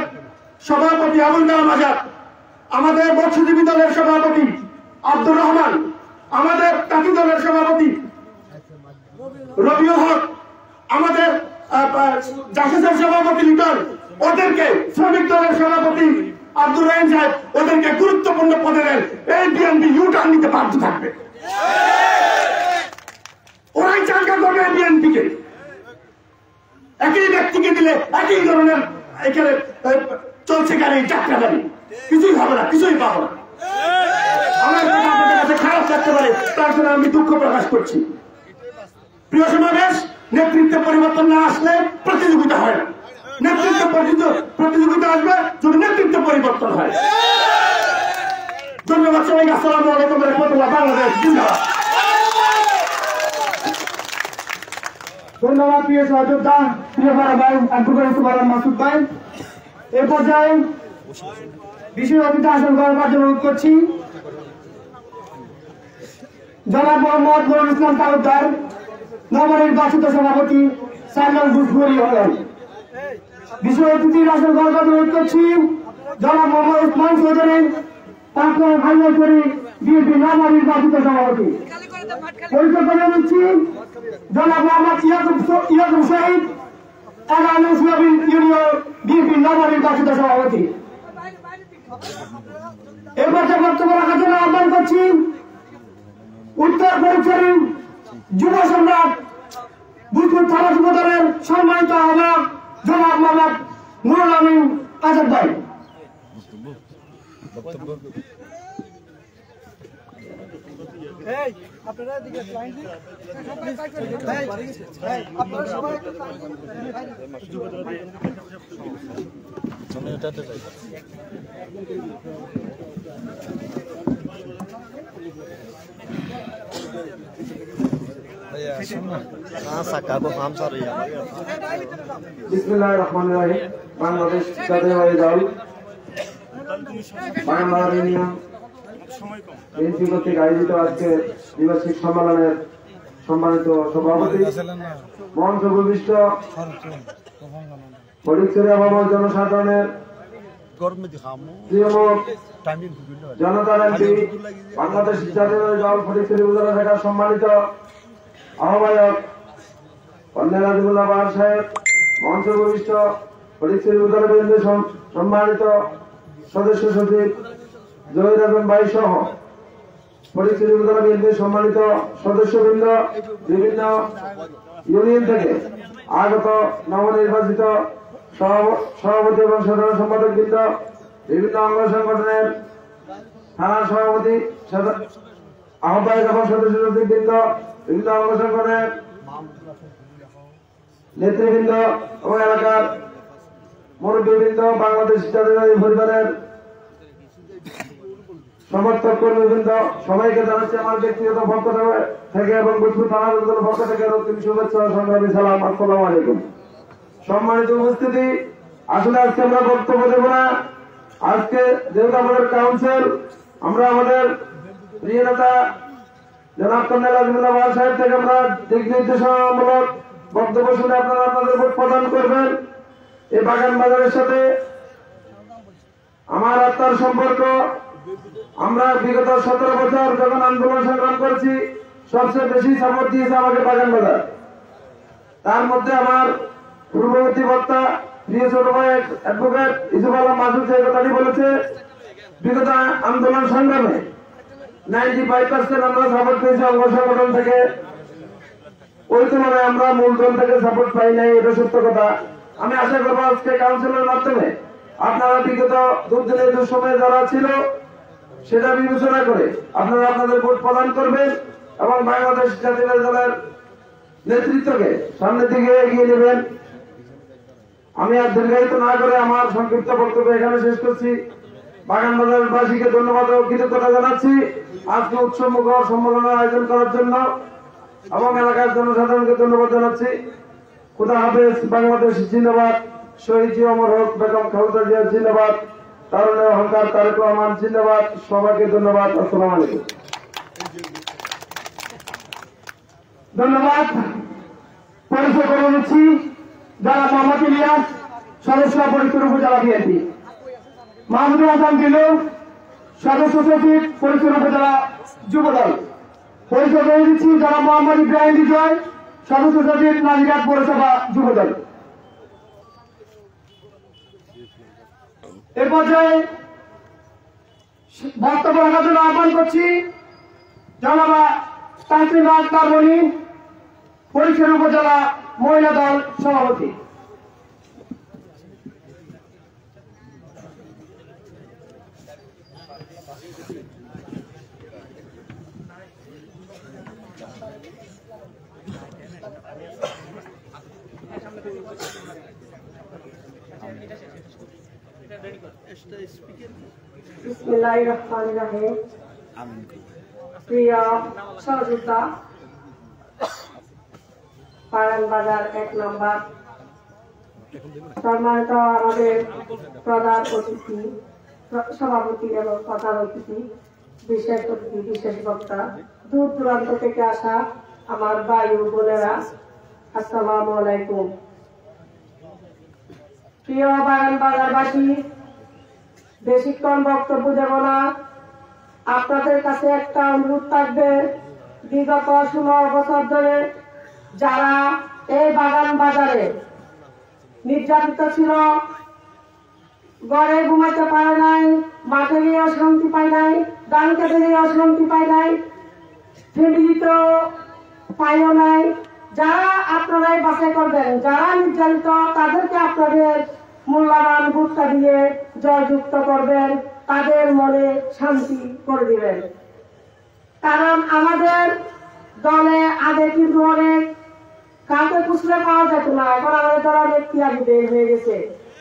সভাপতি আবুল কালাম আজাদ, আমাদের মৎস্যজীবী দলের সভাপতি আব্দুর রহমান, আমাদের তাঁতি দলের সভাপতি রবিউল হক, আমাদের জাসেসের সভাপতি লিটন, ওদেরকে শ্রমিক দলের সভাপতি আব্দুর রহিম সাহেব, ওদেরকে গুরুত্বপূর্ণ পদে দেন। এই বিএনপি ইউটার্ন নিতে বাধ্য থাকবে। ওরাই চাঙ্কা করবে বিএনপিকে। একই ব্যক্তিকে দিলে একই ধরনের এখানে চলছে গাড়ি, যাত্রা গাড়ি, কিছুই হবে না, কিছুই পাবো না। আমার আপনাদের কাছে খারাপ লাগতে পারে, তার জন্য আমি দুঃখ প্রকাশ করছি। প্রিয় সমাবেশ, নেতৃত্বে পরিবর্তন না আসলে প্রতিযোগিতা হয় না। নেতৃত্ব প্রতিযোগিতা আসবে যদি নেতৃত্ব পরিবর্তন হয়। ধন্যবাদ সবাইকে। আসসালামু আলাইকুম ওয়া রাহমাতুল্লাহ। বাংলাদেশ জিন্দাবাদ। ধন্যবাদ প্রিয় সহযোদ্ধা, প্রিয় বড় ভাই অ্যাডভোকেট ইউসুফ আলম মাসুদ ভাই। এ পর্যায়ে বিশেষ অতিথি আসন গ্রহণ করার জন্য অনুরোধ করছি জনাব মোহাম্মদ নুরুল ইসলাম তালুকদার, নবনির্বাচিত সভাপতি, 4 নং বুথগুলি হলেন। বিশেষ অতিথির আসন গ্রহণ করার জন্য অনুরোধ করছি জনাব মোহাম্মদ উসমান চৌধুরী, 5 নং হাইলাইটরি, বিএনপি নবনির্বাচিত সভাপতি। পরিচয় করে নিচ্ছি জনাব মোহাম্মদ ইয়াকুব শহীদ, 11 নং সুয়াবিন ইউনিয়ন, বিএনপি নবনির্বাচিত সভাপতি। এরপর বক্তব্য রাখার জন্য আহ্বান করছি উত্তর পরিচয় যুব সম্রাট বুধপুর থানা যুবদলের সম্মানিত আহ্বায়ক জনাব মোহাম্মদ নুরুল আমিন আজাদ ভাই। বিসমিল্লাহির রহমানির রহিম। বাংলাদেশ জাতীয়তাবাদী দল বাংলা ইউনিয়ন বিএনপি কর্তৃক আয়োজিত আজকে দ্বিবার্ষিক সম্মেলনের সম্মানিত সভাপতি, মঞ্চ ভূমিষ্ঠ ফটিকছড়ি আবহাওয়া জনসাধারণের জনতার এমপি, বাংলাদেশ জাতীয়তাবাদী দল ফটিকছড়ি উপজেলা শাখার সম্মানিত আহ্বায়ক কর্নেল আজিমুল্লাহ বাহার সাহেব, মঞ্চ ভূমিষ্ঠ ফটিকছড়ি উপজেলা বিএনপির সম্মানিত সদস্য সচিব জহির আজম ভাই সহ ফটিকছড়ি উপজেলা বিএনপির সম্মানিত সদস্যবৃন্দ, বিভিন্ন ইউনিয়ন থেকে আগত নবনির্বাচিত সভাপতি এবং সাধারণ সম্পাদক বৃন্দ, বিভিন্ন অঙ্গ সংগঠনের থানার সভাপতি, আহ্বায়ক এবং সদস্য সচিব বৃন্দ, বিভিন্ন অঙ্গ সংগঠনের নেতৃবৃন্দ এবং এলাকার মুরব্বীবৃন্দ, বাংলাদেশ জাতীয়তাবাদী পরিবারের সমর্থক কর্মীবৃন্দ, সবাইকে জানাচ্ছি আমার ব্যক্তিগত পক্ষ থেকে এবং বুধপুর থানা পক্ষ থেকে রক্তিম শুভেচ্ছা ও সংগ্রামী সালাম। আসসালামু আলাইকুম। সম্মানিত উপস্থিতি, আসলে আজকে আমরা বক্তব্য দেব না। আজকে যেহেতু আমাদের কাউন্সিল, আমরা আমাদের প্রিয় নেতা জনাব কর্নেল আজিমুল্লাহ বাহার সাহেব থেকে আমরা দিক নির্দেশনামূলক বক্তব্য শুনে আপনারা আপনাদের ভোট প্রদান করবেন। এই বাগান বাজারের সাথে আমার আত্মার সম্পর্ক। আমরা বিগত 17 বছর যখন আন্দোলন সংগ্রাম করেছি, সবচেয়ে বেশি সাপোর্ট দিয়েছে আমাকে বাগান বাজার। তার মধ্যে আমার পূর্ববর্তী বক্তা প্রিয় ছোট ভাই অ্যাডভোকেট ইসুফ আলম মাসুদ যে কথাটি বলেছে, বিগত আন্দোলন সংগ্রামে 95% আমরা সাপোর্ট পেয়েছি অঙ্গ সংগঠন থেকে। ওই তুলনায় আমরা মূলধন থেকে সাপোর্ট পাই নাই, এটা সত্য কথা। আমি আশা করবো আজকে কাউন্সিলের মাধ্যমে আপনারা বিগত দুর্দিনের দুঃসময়ে যারা ছিল সেটা বিবেচনা করে আপনারা আপনাদের ভোট প্রদান করবেন এবং বাংলাদেশ জাতীয়তাবাদী দলের নেতৃত্বকে সামনের দিকে এগিয়ে নেবেন। আমি আর দীর্ঘায়িত না করে আমার সংক্ষিপ্ত বক্তব্য এখানে শেষ করছি। বাগানবাজারবাসীকে ধন্যবাদ ও কৃতজ্ঞতা জানাচ্ছি আজকে উৎসবমুখর সম্মেলনের আয়োজন করার জন্য এবং এলাকার জনসাধারণকে ধন্যবাদ জানাচ্ছি। খুদা হাফেজ। বাংলাদেশ জিন্দাবাদ। শহীদ জি অমর হোক। বেগম খালেদা জিয়া জিন্দাবাদ। তারুণ্যের অহংকার তারেক রহমান জিন্দাবাদ। সবাইকে ধন্যবাদ। আসসালামু আলাইকুম। ধন্যবাদ। পরিচয় করে নিচ্ছি যারা মোহাম্মদ ইলিয়াস, সদস্য ফরিদপুর উপজেলা বিএনপি, মাহমুদুল হাসান দিলু, সদস্য সচিব ফরিদপুর উপজেলা যুবদল। পরিচয় করে দিচ্ছি যারা মোহাম্মদ ইব্রাহিম বিজয়, সদস্য সচিব নাজিরহাট পৌরসভা যুবদল। এ পর্যায়ে বক্তব্য রাখার জন্য আহ্বান করছি জনাবা তাসলিমা আক্তার মনি, ফরিদপুর উপজেলা মহিলা দল সভাপতি। বিসমিল্লাহির রহমানির রহিম। প্রিয় সহযোদ্ধা, বাগান বাজার 1 নম্বর সম্মানিত আমাদের প্রধান অতিথি, সভাপতি এবং প্রধান অতিথি, বিশেষ অতিথি, বিশেষ বক্তা, দূর দূরান্ত থেকে আসা আমার ভাই ও বোনেরা, আসসালামু আলাইকুম। প্রিয় বাগান বাজারবাসী, বেশিক্ষণ বক্তব্য দেব না। আপনাদের কাছে একটা অনুরোধ থাকবে, বিগত 16 বছর ধরে যারা এই বাগান বাজারে নির্যাতিত ছিল, ঘরে ঘুমাইতে পারে নাই, মাঠে গিয়ে অশান্তি পায় নাই, ধান খেতে গিয়ে অশান্তি পায় নাই, ফ্যামিলিতে পাইও নাই, যারা আপনারাই বাছাই করবেন, যারা নির্যাতিত তাদেরকে আপনাদের মূল্যবান ভোটটা দিয়ে জয়যুক্ত করবেন, তাদের মনে শান্তি করে দিবেন। কারণ আমাদের দলে আগে কিন্তু অনেক কাউকে খুচরে পাওয়া যেত না, এখন আমাদের দল অনেক ত্যাগীদের হয়ে গেছে।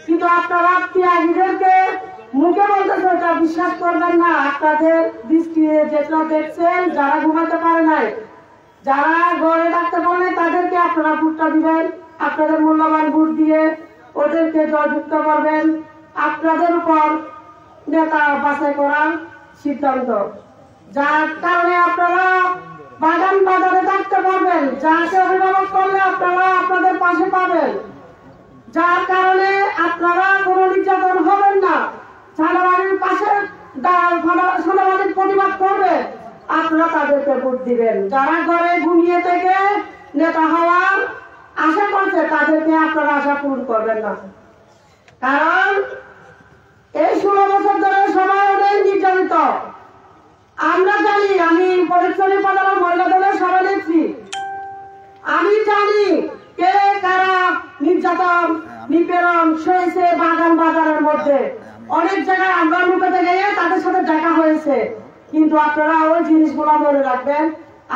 কিন্তু আপনারা ত্যাগীদেরকে মুখে বলতেছে, ওটা বিশ্বাস করবেন না। আপনাদের দৃষ্টি যেটা দেখছেন, যারা ঘুমাতে পারে নাই, যারা ঘরে থাকতে পারে তাদেরকে আপনারা ভোটটা দিবেন, আপনাদের মূল্যবান ভোট দিয়ে ওদেরকে জয়যুক্ত করবেন। আপনাদের উপর নেতা বাছাই করার সিদ্ধান্ত, যার কারণে আপনারা বাগান বাজারে থাকতে পারবেন, যাকে অভিভাবক করলে আপনারা আপনাদের পাশে পাবেন, যার কারণে আপনারা কোনো নির্যাতন হবেন না, সেনাবাহিনীর পাশে সেনাবাহিনীর প্রতিবাদ করবে, আপনারা তাদেরকে ভোট দিবেন। যারা ঘরে ঘুমিয়ে থেকে নেতা হওয়ার আশা করছে, তাদেরকে আপনারা আশা পূরণ করবেন না। কারণ এই 16 বছর ধরে সবাই অনেক নির্যাতিত। আমরা জানি, আমি পরিচ্ছন্ন প্রধান মহিলা দলের সভানেত্রী, আমি জানি কে কারা নির্যাতন নিপীড়ন সয়েছে বাগান বাজারের মধ্যে। অনেক জায়গায় আমরা লুকাতে গিয়ে তাদের সাথে দেখা হয়েছে, কিন্তু আপনারা ওই জিনিসগুলো মনে রাখবেন।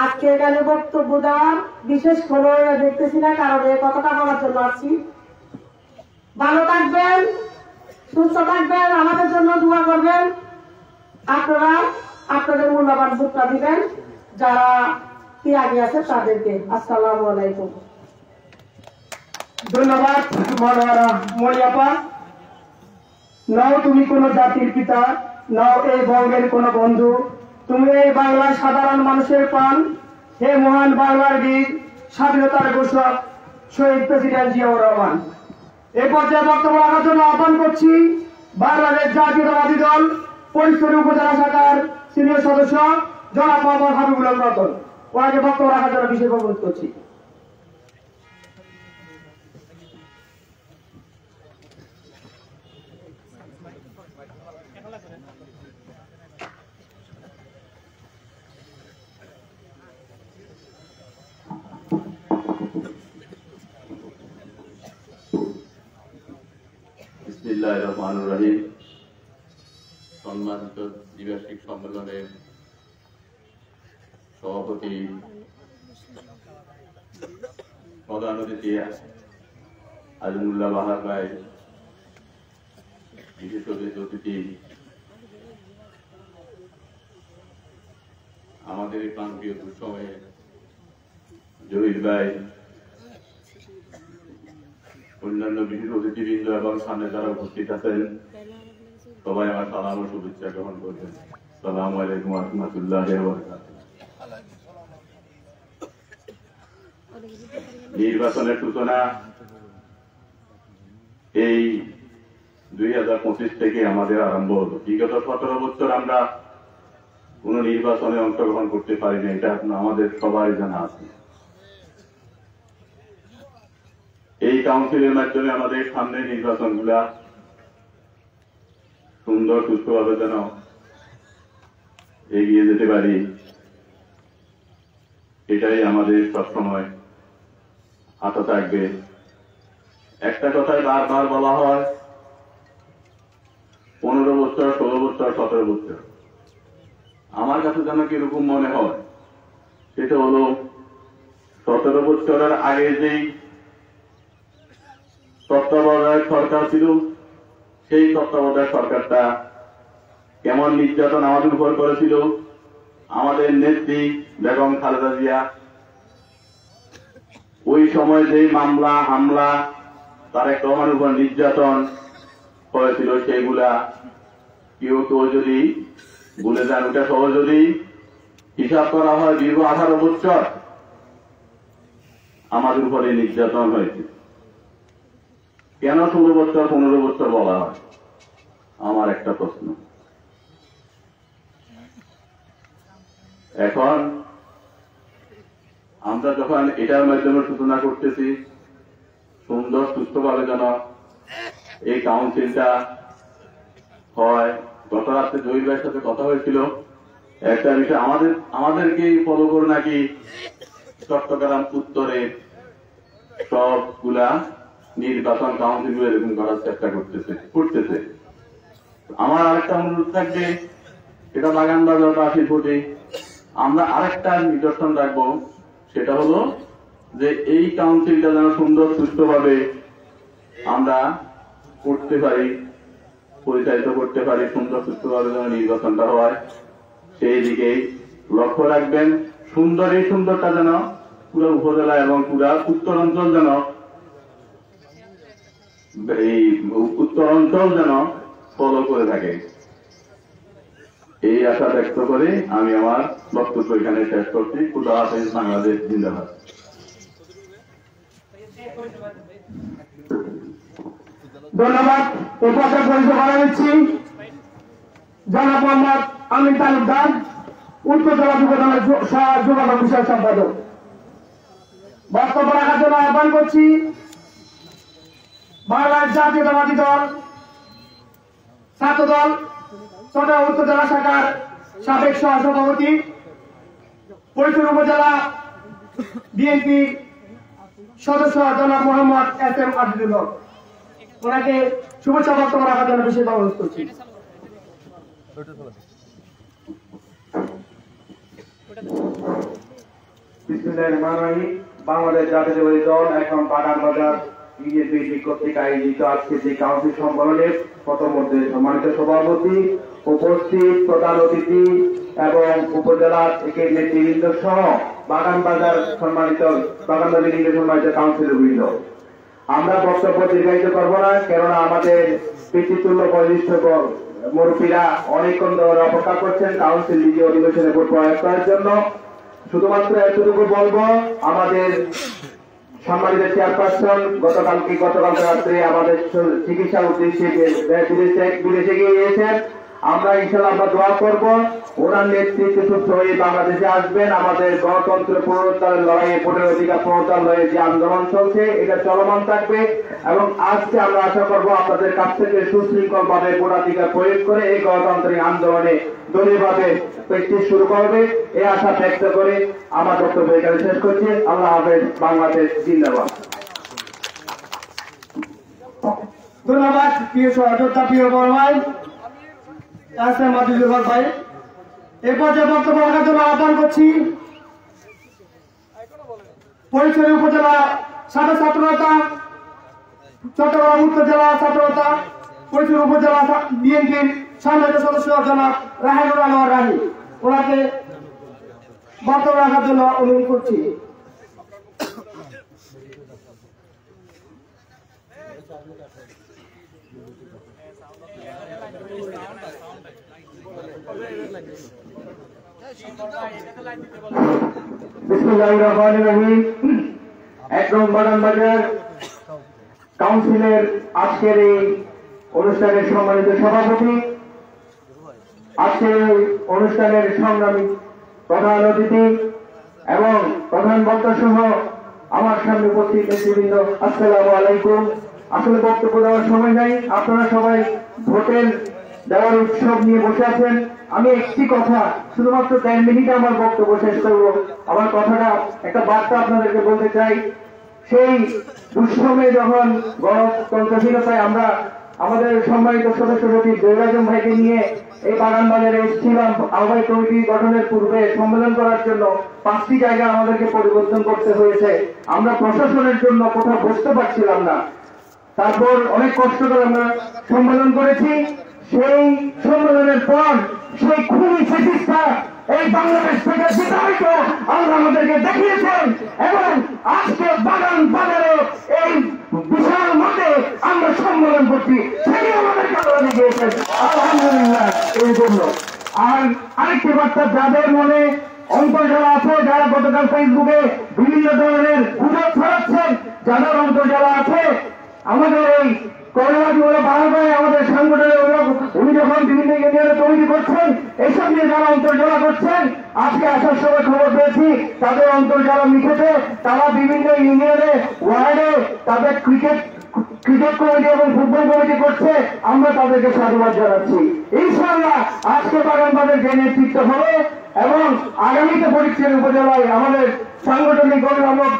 আজকে এখানে বক্তব্য দেওয়ার বিশেষ কোনো দেখতেছি না, কারণ এই কথাটা বলার জন্য আসছি। ভালো থাকবেন, সুস্থ থাকবেন, আমাদের জন্য দোয়া করবেন। আপনারা আপনাদের মূল্যবান ভোটটা দিবেন যারা ত্যাগী আছে তাদেরকে। আসসালামু আলাইকুম। ধন্যবাদ মরিয়াপা। নাও তুমি কোন জাতির পিতা, নাও এই বঙ্গের কোন বন্ধু, তুমি এই বাংলার সাধারণ মানুষের প্রাণ। হে মহান বাংলার বীর, স্বাধীনতার ঘোষক শহীদ প্রেসিডেন্ট জিয়াউর রহমান। এই পর্যায়ে বক্তব্য রাখার জন্য আহ্বান করছি বাংলাদেশ জাতীয়তাবাদী দল পরিস্থিতি উপজেলা শাখার সিনিয়র সদস্য জনাব মোহাম্মদ হাবিবুল রতন। ওনাকে বক্তব্য রাখার জন্য বিশেষ অনুরোধ করছি। বিসমিল্লাহির রহমানির রহিম। সম্মানিত দ্বিবার্ষিক সম্মেলনের সভাপতি, প্রধান অতিথি আজিমুল্লাহ বাহার ভাই, বিশেষ অতিথি, আমাদের এই প্রান্তীয় দুঃসময়ে জহির ভাই, অন্যান্য বিশেষ অতিথিবৃন্দ এবং সামনে যারা উপস্থিত আছেন, সবাই আমার সালাম ও শুভেচ্ছা গ্রহণ করবেন। আসসালামু আলাইকুম ওয়া রাহমাতুল্লাহি ওয়া বারাকাতুহু। নির্বাচনের সূচনা এই 2025 থেকে আমাদের আরম্ভ হলো। বিগত 17 বছর আমরা কোন নির্বাচনে অংশগ্রহণ করতে পারি না, এটা আমাদের সবাই জানা আছে। এই কাউন্সিলের মাধ্যমে আমাদের সামনে নির্বাচনগুলা সুন্দর সুস্থভাবে যেন এগিয়ে যেতে পারি, এটাই আমাদের সবসময় হাতে থাকবে। একটা কথাই বারবার বলা হয়, 15 বছর, 16 বছর, 17 বছর। আমার কাছে যেন কিরকম মনে হয়, সেটা হলো 17 বছরের আগে যেই তত্ত্বাবধায়ক সরকার ছিল, সেই তত্ত্বাবধায়ক সরকারটা কেমন নির্যাতন আমাদের উপর করেছিল। আমাদের নেত্রী বেগম খালেদা জিয়া ওই সময় যে মামলা হামলা তারেক রহমানের উপর নির্যাতন হয়েছিল, সেগুলা কেউ তো যদি ভুলে যান, ওটা সহ যদি হিসাব করা হয় দীর্ঘ 18 বছর আমাদের উপরে নির্যাতন হয়েছে। কেন 16 বছর 15 বছর বলা হয়? আমার একটা প্রশ্ন। এখন আমরা যখন এটার মাধ্যমে সূচনা করতেছি, সুন্দর সুস্থভাবে যেন এই কাউন্সিলটা হয়। গত রাত্রে জহির ভাইয়ের সাথে কথা হয়েছিল, একটা বিষয় আমাদেরকে ফলো করে নাকি চট্টগ্রাম উত্তরে সবগুলা নির্বাচন কাউন্সিল এরকম করার চেষ্টা করতেছে। আমার আরেকটা অনুরোধ থাকবে, এটা বাগান বাজার 80 ফুটে আমরা আরেকটা নিদর্শন রাখবো, সেটা হলো যে এই কাউন্সিলটা যেন সুন্দর সুস্থভাবে আমরা করতে পারি, পরিচালিত করতে পারি, সুন্দর সুস্থভাবে যেন নির্বাচনটা হয়, সেই দিকেই লক্ষ্য রাখবেন। এই সুন্দরটা যেন পুরো উপজেলা এবং পুরা উত্তরাঞ্চল যেন ফলো করে থাকে, এই আশা ব্যক্ত করে আমি আমার বক্তব্য এখানে শেষ করছি। খুদা হাফেজ, বাংলাদেশ জিন্দাবাদ। ধন্যবাদ। এই পথে পরিচয় করা দিচ্ছি জনাব মোহাম্মদ আমিন তালুকদার, উত্তর জেলা যুবদলের যুবদল বিষয় সম্পাদক। বক্তব্য রাখার জন্য আহ্বান করছি বাংলাদেশ জাতীয়তাবাদী দল ছাত্রদল চট্টগ্রাম উত্তর জেলা শাখার সাবেক সহসভাপতি, ফরিদপুর উপজেলা বিএনপি সদস্য জনাব মোহাম্মদ SM আজিজুল হক, ওনাকে শুভেচ্ছা বক্তব্য রাখার জন্য বিশেষ অনুরোধ করছি। বাংলাদেশ জাতীয়তাবাদী দল এখন বাগান বাজার বিজেপি কর্তৃক আয়োজিত আজকে যে কাউন্সিল সম্মেলনের প্রথমে সম্মানিত সভাপতি, উপস্থিত প্রধান অতিথি এবং উপজেলার নেতৃবৃন্দ সহ বাগান বাজার সম্মানিত কাউন্সিলর বৃন্দ, আমরা বক্তব্য দীর্ঘায়িত করব না, কেননা আমাদের পিতৃতুল্য বয়োজ্যেষ্ঠ মুরব্বীরা অনেকক্ষণ ধরে অপেক্ষা করছেন কাউন্সিল দ্বিতীয় অধিবেশনে ভোট প্রয়োগ করার জন্য। শুধুমাত্র এতটুকু বলবো, আমাদের সম্মানিত চেয়ারপারসন গতকালকে রাত্রে আমাদের চিকিৎসার উদ্দেশ্যে বিদেশে গিয়েছেন। আমরা ইনশাআল্লাহ আমরা দোয়া করব, ওনার নেতৃত্বে সুস্থ হয়ে বাংলাদেশে আসবেন। আমাদের গণতন্ত্র পুনরুদ্ধারের লড়াইয়ে, ভোটের অধিকার পুনরুদ্ধার লড়াইয়ে যে আন্দোলন চলছে এটা চলমান থাকবে এবং আজকে আমরা আশা করব আপনাদের কাছ থেকে সুশৃঙ্খল ভাবে ভোটাধিকার প্রয়োগ করে এই গণতান্ত্রিক আন্দোলনে দলীয়ভাবে প্র্যাকটিস শুরু করবে, এই আশা ব্যক্ত করে আমার বক্তব্য এখানে শেষ করছি। আল্লাহ হাফেজ, বাংলাদেশ জিন্দাবাদ। ধন্যবাদ প্রিয় সহযোদ্ধা, প্রিয় বড় ভাই SM আজিজুল হক ভাই। এ পর্যায়ে বক্তব্য রাখার জন্য আহ্বান করছি ফরিদপুর উপজেলা সাবেক ছাত্রনেতা, চট্টগ্রাম উত্তর জেলা ছাত্রনেতা, ফরিদপুর উপজেলা বিএনপির সম্মানিত সদস্য জনাব রাহেনুল আনোয়ার রাহি, ওনাকে বক্তব্য রাখার জন্য অনুরোধ করছি। বিসমিল্লাহির রহমানির রহিম। একদম বাগান বাজার কাউন্সিলের আজকের এই অনুষ্ঠানের সম্মানিত সভাপতি, আজকের এই অনুষ্ঠানের সংগ্রামী প্রধান অতিথি এবং প্রধান বক্তা সহ আমার সামনে উপস্থিত নেতৃবৃন্দ, আসসালামু আলাইকুম। আসলে বক্তব্য দেওয়ার সময় নাই, আপনারা সবাই ভোটের দেওয়ার উৎসব নিয়ে বসে আছেন। আমি একটি কথা, শুধুমাত্র 10 মিনিটে আমার বক্তব্য শেষ করব। আমার কথাটা একটা বার্তা আপনাদেরকে বলতে চাই। সেই দুঃসমে যখন গণতন্ত্রহীনতায় আমরা আমাদের সম্মানিত সদস্য সচিব জহির আজম ভাইকে নিয়ে এই বাগান বাজারে এসেছিলাম আহ্বায়ক কমিটি গঠনের পূর্বে সম্মেলন করার জন্য, 5টি জায়গা আমাদেরকে পরিবর্তন করতে হয়েছে। আমরা প্রশাসনের জন্য কোথাও বসতে পারছিলাম না। তারপর অনেক কষ্ট করে আমরা সম্মেলন করেছি। সেই সম্মেলনের পর সেই খুনি ফ্যাসিস্টরা এই বাংলাদেশ থেকে বিতাড়িত আল্লাহ আমাদেরকে দেখিয়েছেন এবং আজকে বাগান বাজারে এই বিশাল মাঠে সম্মেলন করছি, সেই আমাদেরকে আপনারা দেখিয়েছেন, আলহামদুলিল্লাহ। এই জন্য আর আরেকটি বার্তা, যাদের মনে অন্তর্জালা আছে, যারা গতকাল ফেসবুকে বিভিন্ন ধরনের গুজব ছড়াচ্ছেন, যাদের অন্তর্জালা আছে, আমাদের এই করোনাটি হলো বারবার আমাদের সংগঠনের উনি যখন বিভিন্ন ইউনিয়নে কমিটি করছেন, এইসব নিয়ে যারা অন্তর্জালা করছেন, আজকে আসার সময় খবর পেয়েছি তাদের অন্তর্জালা মিশেছে, তারা বিভিন্ন ইউনিয়নে ওয়ার্ডে তাদের ক্রিকেট কমিটি এবং ফুটবল কমিটি করছে। আমরা তাদেরকে সাধুবাদ জানাচ্ছি। ইনশাআল্লাহ আজকে বাগানবাদের যে নেতৃত্ব হবে এবং আগামীতে ফটিকছড়ি উপজেলায় আমাদের সাংগঠনিক অভিভাবক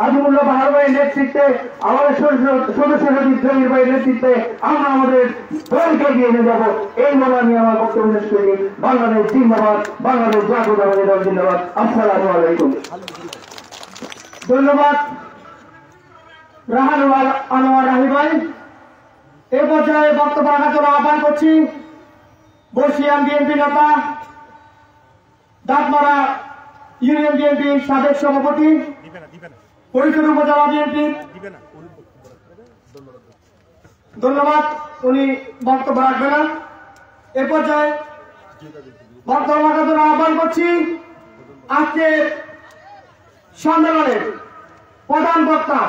আজিমুল্লাহ বাহার ভাইয়ের নেতৃত্বে, আমাদের সদস্য সচিব জমির ভাইয়ের নেতৃত্বে আমরা আমাদের দলকে এগিয়ে নিয়ে যাব। এই বলে আমি আমার বক্তব্য শেষ করি। বাংলাদেশ জিন্দাবাদ, বাংলাদেশ জাতীয়তাবাদী দল জিন্দাবাদ। আসসালামু আলাইকুম। ধন্যবাদ রাহানুল আনোয়ার রাহি ভাই। এ পর্যায়ে বক্তব্য রাখার জন্য আহ্বান করছি বর্ষিয়ান বিএনপি নেতা, দাঁতমারা ইউনিয়ন বিএনপির সাবেক সভাপতি, ফটিকছড়ি উপজেলা বিএনপির, ধন্যবাদ, উনি বক্তব্য রাখবেন না। এ পর্যায়ে বক্তব্য রাখার জন্য আহ্বান করছি আজকে সম্মেলনের প্রধান বক্তা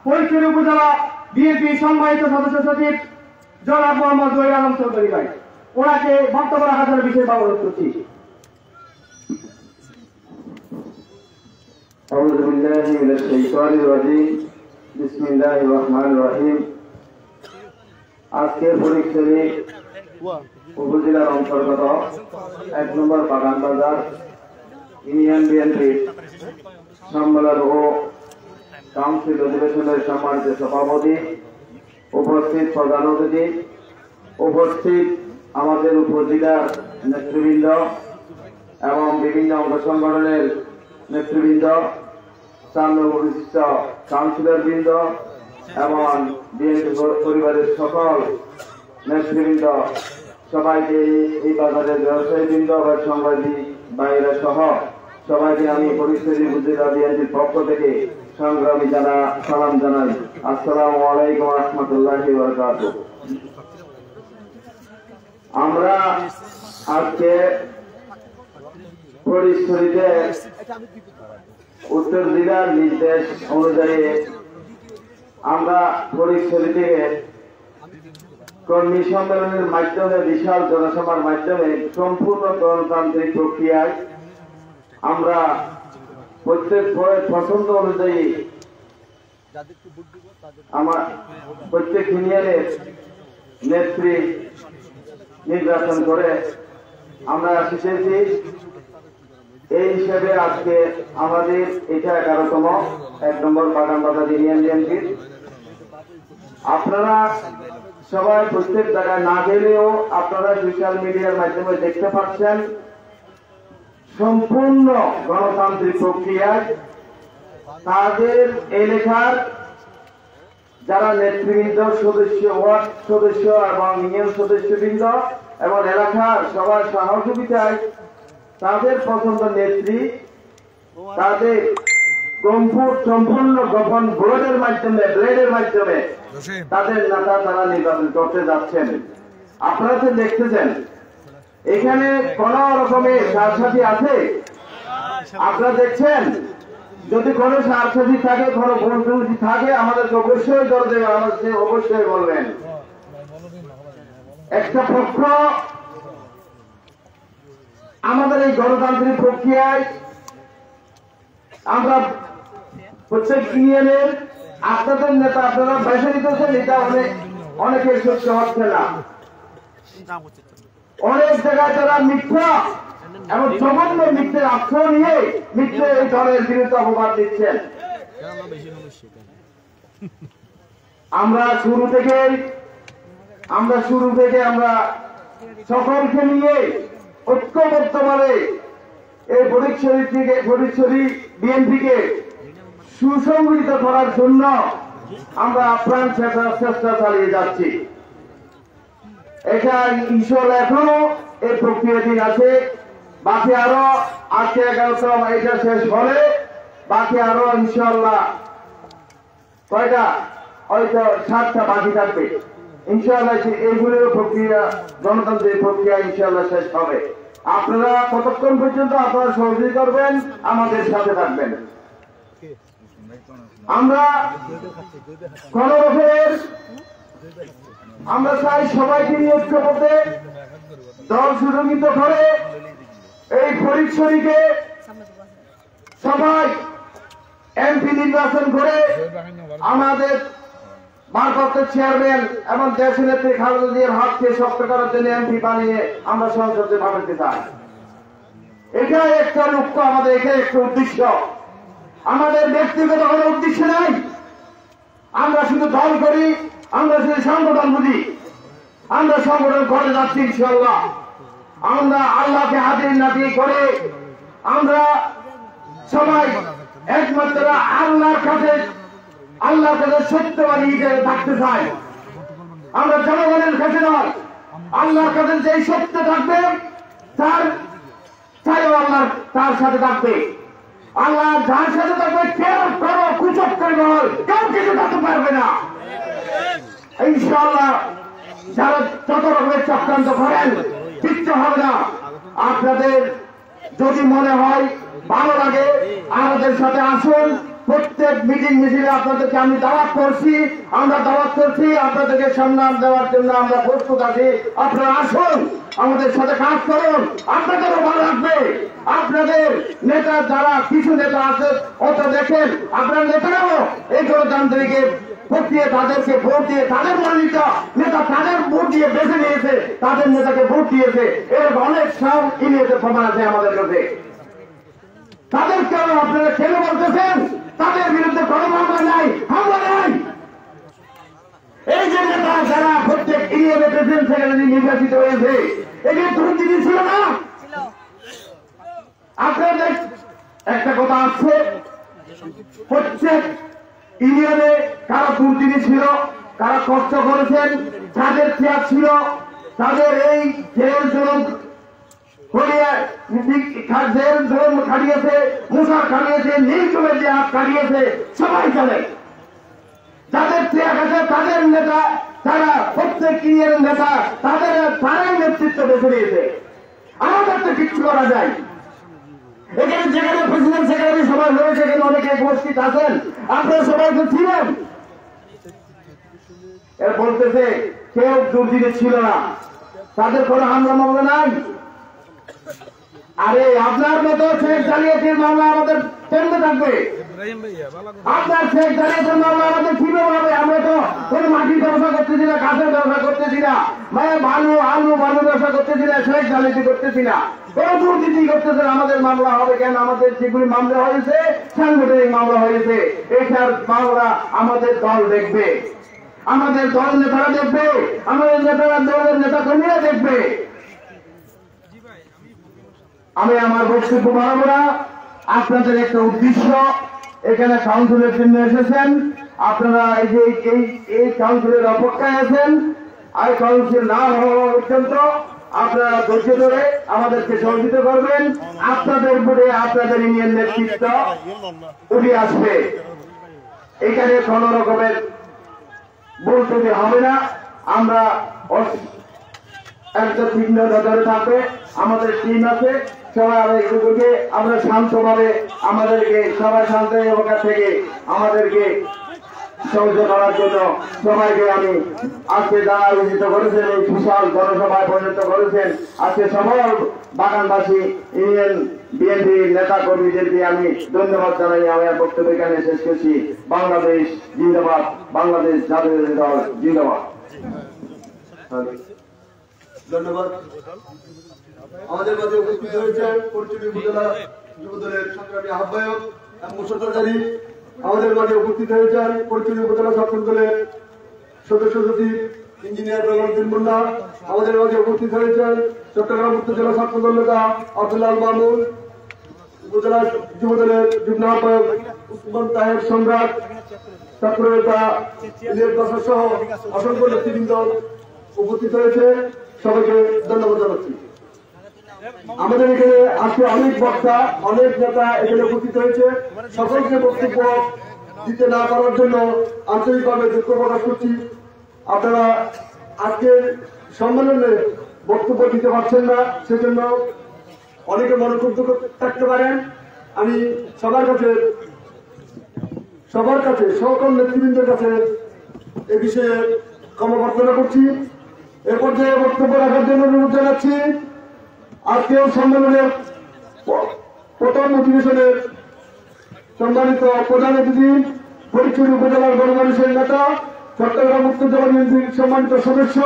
ফটিকছড়ি উপজেলা বিএনপি সম্মানিত সদস্য সচিব জনাব মোহাম্মদ জহির আলম চৌধুরী ভাই, ওনাকে বক্তব্য রাখার জন্য বিশেষ অনুরোধ করছি। أعوذ بالله من الشيطان الرجيم بسم الله الرحمن الرحيم। আজকে ফটিকছড়ি উপজেলার অন্তর্গত 1 নম্বর বাগান বাজার ইউনিয়ন বিএনপি সম্মেলন ও কাউন্সিল অধিবেশনের সম্মানিত সভাপতি, উপস্থিত প্রধান অতিথি, উপস্থিত আমাদের উপজেলার নেতৃবৃন্দ এবং বিভিন্ন অঙ্গ সংগঠনের নেতৃবৃন্দ, 4 নম্বর বিশিষ্ট কাউন্সিলর বৃন্দ এবং বিএনপি পরিবারের সকল নেতৃবৃন্দ, সবাইকে এই বাজারের ব্যবসায়ী বৃন্দ বা সাংবাদিক বাইরা সহ সবাইকে আমি ফটিকছড়ি উপজেলা বিএনপির পক্ষ থেকে সংগ্রামী সালাম জানাই। আসসালামু আলাইকুম ওয়া রাহমাতুল্লাহি ওয়া বারাকাতুহু। আমরা আজকে ফটিকছড়িতে উত্তর জেলার নির্দেশ অনুযায়ী আমরা ফটিকছড়ি থেকে কর্মী সম্মেলনের মাধ্যমে, বিশাল জনসভার মাধ্যমে সম্পূর্ণ গণতান্ত্রিক প্রক্রিয়ায় আমরা প্রত্যেক পছন্দ অনুযায়ী আমার প্রত্যেক ইউনিয়নের নেত্রী নির্বাচন করে আমরা শিখেছি। এই হিসেবে আজকে আমাদের এটা 11তম 1 নম্বর বাগান বাজার ইউনিয়ন বিএনপির। আপনারা সবাই প্রত্যেক জায়গায় না গেলেও আপনারা সোশ্যাল মিডিয়ার মাধ্যমে দেখতে পাচ্ছেন সম্পূর্ণ গণতান্ত্রিক প্রক্রিয়ায় তাদের এলাকার যারা নেতৃবৃন্দ, সদস্য, ওয়ার্ড সদস্য এবং ইউনিয়ন সদস্যবৃন্দ এবং এলাকার সবার সহযোগিতায় তাদের পছন্দ নেত্রী তাদের সম্পূর্ণ গোপন ব্লেডের মাধ্যমে তাদের নেতা তারা নির্বাচন করতে যাচ্ছেন। আপনারা তো দেখতেছেন এখানে কোন রকমের সারসাথী আছে? আপনারা দেখছেন যদি কোনো সারসাথী থাকে, কোনো ভুল থাকে আমাদেরকে অবশ্যই দর দেবে, আমাদের অবশ্যই বলবেন। একটা পক্ষ আমাদের এই গণতান্ত্রিক প্রক্রিয়ায় আমরা প্রত্যেক ইউনিয়নের আপনাদের নেতা আপনারা বেছে দিতেছেন, এটা অনেকের সহ্য হচ্ছে না। অনেক জায়গায় তারা মিথ্যা এবং জঘন্য মিথ্যের আশ্রয় নিয়ে মিথ্যে এই দলের বিরুদ্ধে অপবাদ দিচ্ছেন। আমরা শুরু থেকে আমরা সকলকে নিয়ে ঐক্যবদ্ধভাবে এই ফটিকছড়ি বিএনপিকে সুসংগঠিত করার জন্য আমরা আপ্রাণ চেষ্টা চালিয়ে যাচ্ছি। এটা ইনশাআল্লাহ এখনো এই প্রক্রিয়াধীন আছে। বাকি আরো আজকে 11তম এটা শেষ হলে বাকি আরো ইনশাআল্লাহ কয়টা হয়তো 7টা বাকি থাকবে। ইনশাআল্লাহ এইগুলোর প্রক্রিয়া, গণতান্ত্রিক প্রক্রিয়া ইনশাআল্লাহ শেষ হবে। আপনারা ততক্ষণ পর্যন্ত আপনারা সহযোগিতা করবেন, আমাদের সাথে থাকবেন। আমরা গণরক্ষের আমরা চাই সবাইকে নিয়ে ঐক্যবদ্ধ দল সুযোগিত করে এই ফরিদশরীকে সবাই এমপি নির্বাচন করে আমাদের ভারপ্রাপ্ত চেয়ারম্যান এবং দেশের নেত্রী খালেদা জিয়ার হাতকে শক্ত করার জন্য এমপি বানিয়ে আমরা সংসদে পাঠাতে চাই। এটা একটা লক্ষ্য আমাদের, এখানে একটা উদ্দেশ্য। আমাদের ব্যক্তিগত কোনো উদ্দেশ্য নাই। আমরা শুধু দল করি, আমরা শুধু সংগঠন বুঝি। আমরা সংগঠন করে যাচ্ছি ইনশাআল্লাহ। আমরা আল্লাহকে হাজির নাজির করে আমরা সবাই একমাত্র আল্লাহর কাছে সত্যবাদী হিসেবে থাকতে চাই। আমরা জনগণের কাছে নয়, আল্লাহর কাছে যে সত্য থাকবে তার সাথে থাকবে। আল্লাহ যার সাথে থাকবে, কেউ কারো কুচক্কর নয়, কেউ কিছু করতে পারবে না ইনশাআল্লাহ। যারা যত রকমের চক্রান্ত করেন কিচ্ছু হবে না। আপনাদের যদি মনে হয় ভালো লাগে, আমাদের সাথে আসুন। প্রত্যেক মিটিং মিছিলে আপনাদেরকে আমি দাওয়াত করছি, আপনাদেরকে সম্মান দেওয়ার জন্য আমরা প্রস্তুত আছি। আপনারা আসুন, আমাদের সাথে কাজ করুন, আপনাদেরও ভালো লাগবে। আপনাদের নেতা যারা কিছু নেতা আছে অত দেখেন, আপনার নেতারাও এই গণতান্ত্রিক প্রক্রিয়া তাদেরকে ভোট দিয়ে তাদের মনোনীত নেতা তাদের ভোট দিয়ে বেছে নিয়েছে, তাদের নেতাকে ভোট দিয়েছে। এরকম অনেক সব ইনিয়েছে প্রমাণ আছে আমাদের কাছে। তাদেরকে আপনারা কেন বলতেছেন তাদের বিরুদ্ধে কোনো মামলা নাই, হামলা নাই? এই যে নেতা যারা প্রত্যেক ইউনিয়নে প্রেসিডেন্ট সেক্রেটারি নির্বাচিত হয়েছে, এগুলো দুর্নীতি ছিল না? আপনাদের একটা কথা আছে, প্রত্যেক ইউনিয়নে কারা দুর্নীতি ছিল, কারা কষ্ট করেছেন, যাদের চেয়ার ছিল, তাদের এই জেল জুলুম খাটিয়েছে, মুসার খাটিয়েছে, নীলকুমের যে হাত খাটিয়েছে, সবাই জানে। যাদের চেয়ার আছে তাদের নেতা, তারা প্রত্যেক ইউনিয়নের নেতা, তারাই নেতৃত্ব বেছে নিয়েছে। আমাদের তো কিচ্ছু করা যায়। এখানে যেখানে প্রেসিডেন্ট সেক্রেটারি সবাই হয়েছে, এখানে অনেকে উপস্থিত আছেন, আপনারা সবাই তো ছিলেন। এর বলতেছে কেউ দুর্নীতি ছিল না, তাদের কোনো হামলা মামলা নাই। আরে আপনার মতো শেখ জালিয়াতির মামলা আমাদের কেমনে থাকবে? আপনার শেখ জালিয়াতির মামলা আমাদের কিভাবে হবে? আমরা তো কোন মাটির ব্যবসা করতেছি না, গাছের ব্যবসা করতেছি না, বালু ব্যবসা করতেছি না, শেখ জালিয়াতি করতেছি না, কোন দুর্নীতি করতেছে। আমাদের মামলা হবে কেন? আমাদের যেগুলি মামলা হয়েছে সাংগঠনিক মামলা হয়েছে, এটার মামলা আমাদের দল দেখবে, আমাদের দল নেতারা দেখবে, আমাদের নেতারা দলের নেতা কর্মীরা দেখবে। আমি আমার বক্তব্য বাড়াবো না। আপনাদের একটা উদ্দেশ্য, এখানে কাউন্সিলের জন্য এসেছেন, আপনারা এই যে এই কাউন্সিলের অপেক্ষায় আছেন। আর কাউন্সিল না হওয়া পর্যন্ত আপনারা ধৈর্য ধরে আমাদেরকে সহযোগিতা করবেন। আপনাদের উপরে আপনাদের ইউনিয়ন নেতৃত্ব উঠে আসবে। এখানে কোন রকমের বলতে হবে না। আমরা একটা তীক্ষ্ণ নজরে থাকবে, আমাদের টিম আছে, সবাই আমরা শান্তভাবে আমাদেরকে সবাই শান্ত এলাকা থেকে আমাদেরকে সহযোগিতা করার জন্য সবাইকে আমি আজকে যারা আয়োজিত করেছেন, এই বিশাল জনসভায় পরিণত করেছেন, আজকে সকল বাগানবাসী ইউনিয়ন বিএনপির নেতা কর্মীদেরকে আমি ধন্যবাদ জানাই। আমি বক্তব্য এখানে শেষ করছি। বাংলাদেশ জিন্দাবাদ, বাংলাদেশ জাতীয় দল জিন্দাবাদ। ধন্যবাদ। আমাদের মাঝে উপস্থিত হয়েছেন পরিচয় উপজেলা যুবদলের সংগ্রামী আহ্বায়ক মুশাররফ। আমাদের মাঝে উপস্থিত হয়েছেন পরিচয় উপজেলা ছাত্র দলের সদস্য সচিব ইঞ্জিনিয়ার বেগম মোল্লা। আমাদের মাঝে উপস্থিত হয়েছেন চট্টগ্রাম উত্তর জেলা ছাত্র দল নেতা আব্দুল্লাহ মামুন, উপজেলা যুবদলের যুগ্ম আহ্বায়ক উসমান তাহের সম্রাট, ছাত্র নেতা ইলিয়াস বাসার সহ অসংখ্য নেতৃবৃন্দ উপস্থিত হয়েছে। সবাইকে ধন্যবাদ জানাচ্ছি। আমাদের এখানে আজকে অনেক বক্তা, অনেক নেতা এখানে উপস্থিত হয়েছে। সকলকে বক্তব্য দিতে না পারার জন্য আন্তরিকভাবে দুঃখ প্রকাশ করছি। আপনারা আজকের সম্মেলনে বক্তব্য দিতে পারছেন না, সেজন্য অনেকে মনোক্ষুব্ধ থাকতে পারেন। আমি সবার কাছে সকল নেতৃবৃন্দের কাছে এ বিষয়ে ক্ষমা প্রার্থনা করছি। এ পর্যায়ে বক্তব্য রাখার জন্য অনুরোধ জানাচ্ছি আজকের সম্মেলনের প্রথম অধিবেশনের সম্মানিত প্রধান অতিথি ফরিদপুর উপজেলার গণমানুষের নেতা, চট্টগ্রাম উত্তর জেলা বিএনপির সম্মানিত সদস্য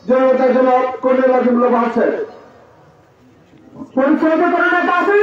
জনতা জনাব কর্নেল আজিমুল্লাহ বাহার সাহেব। পরিচয় করে নেতা আছে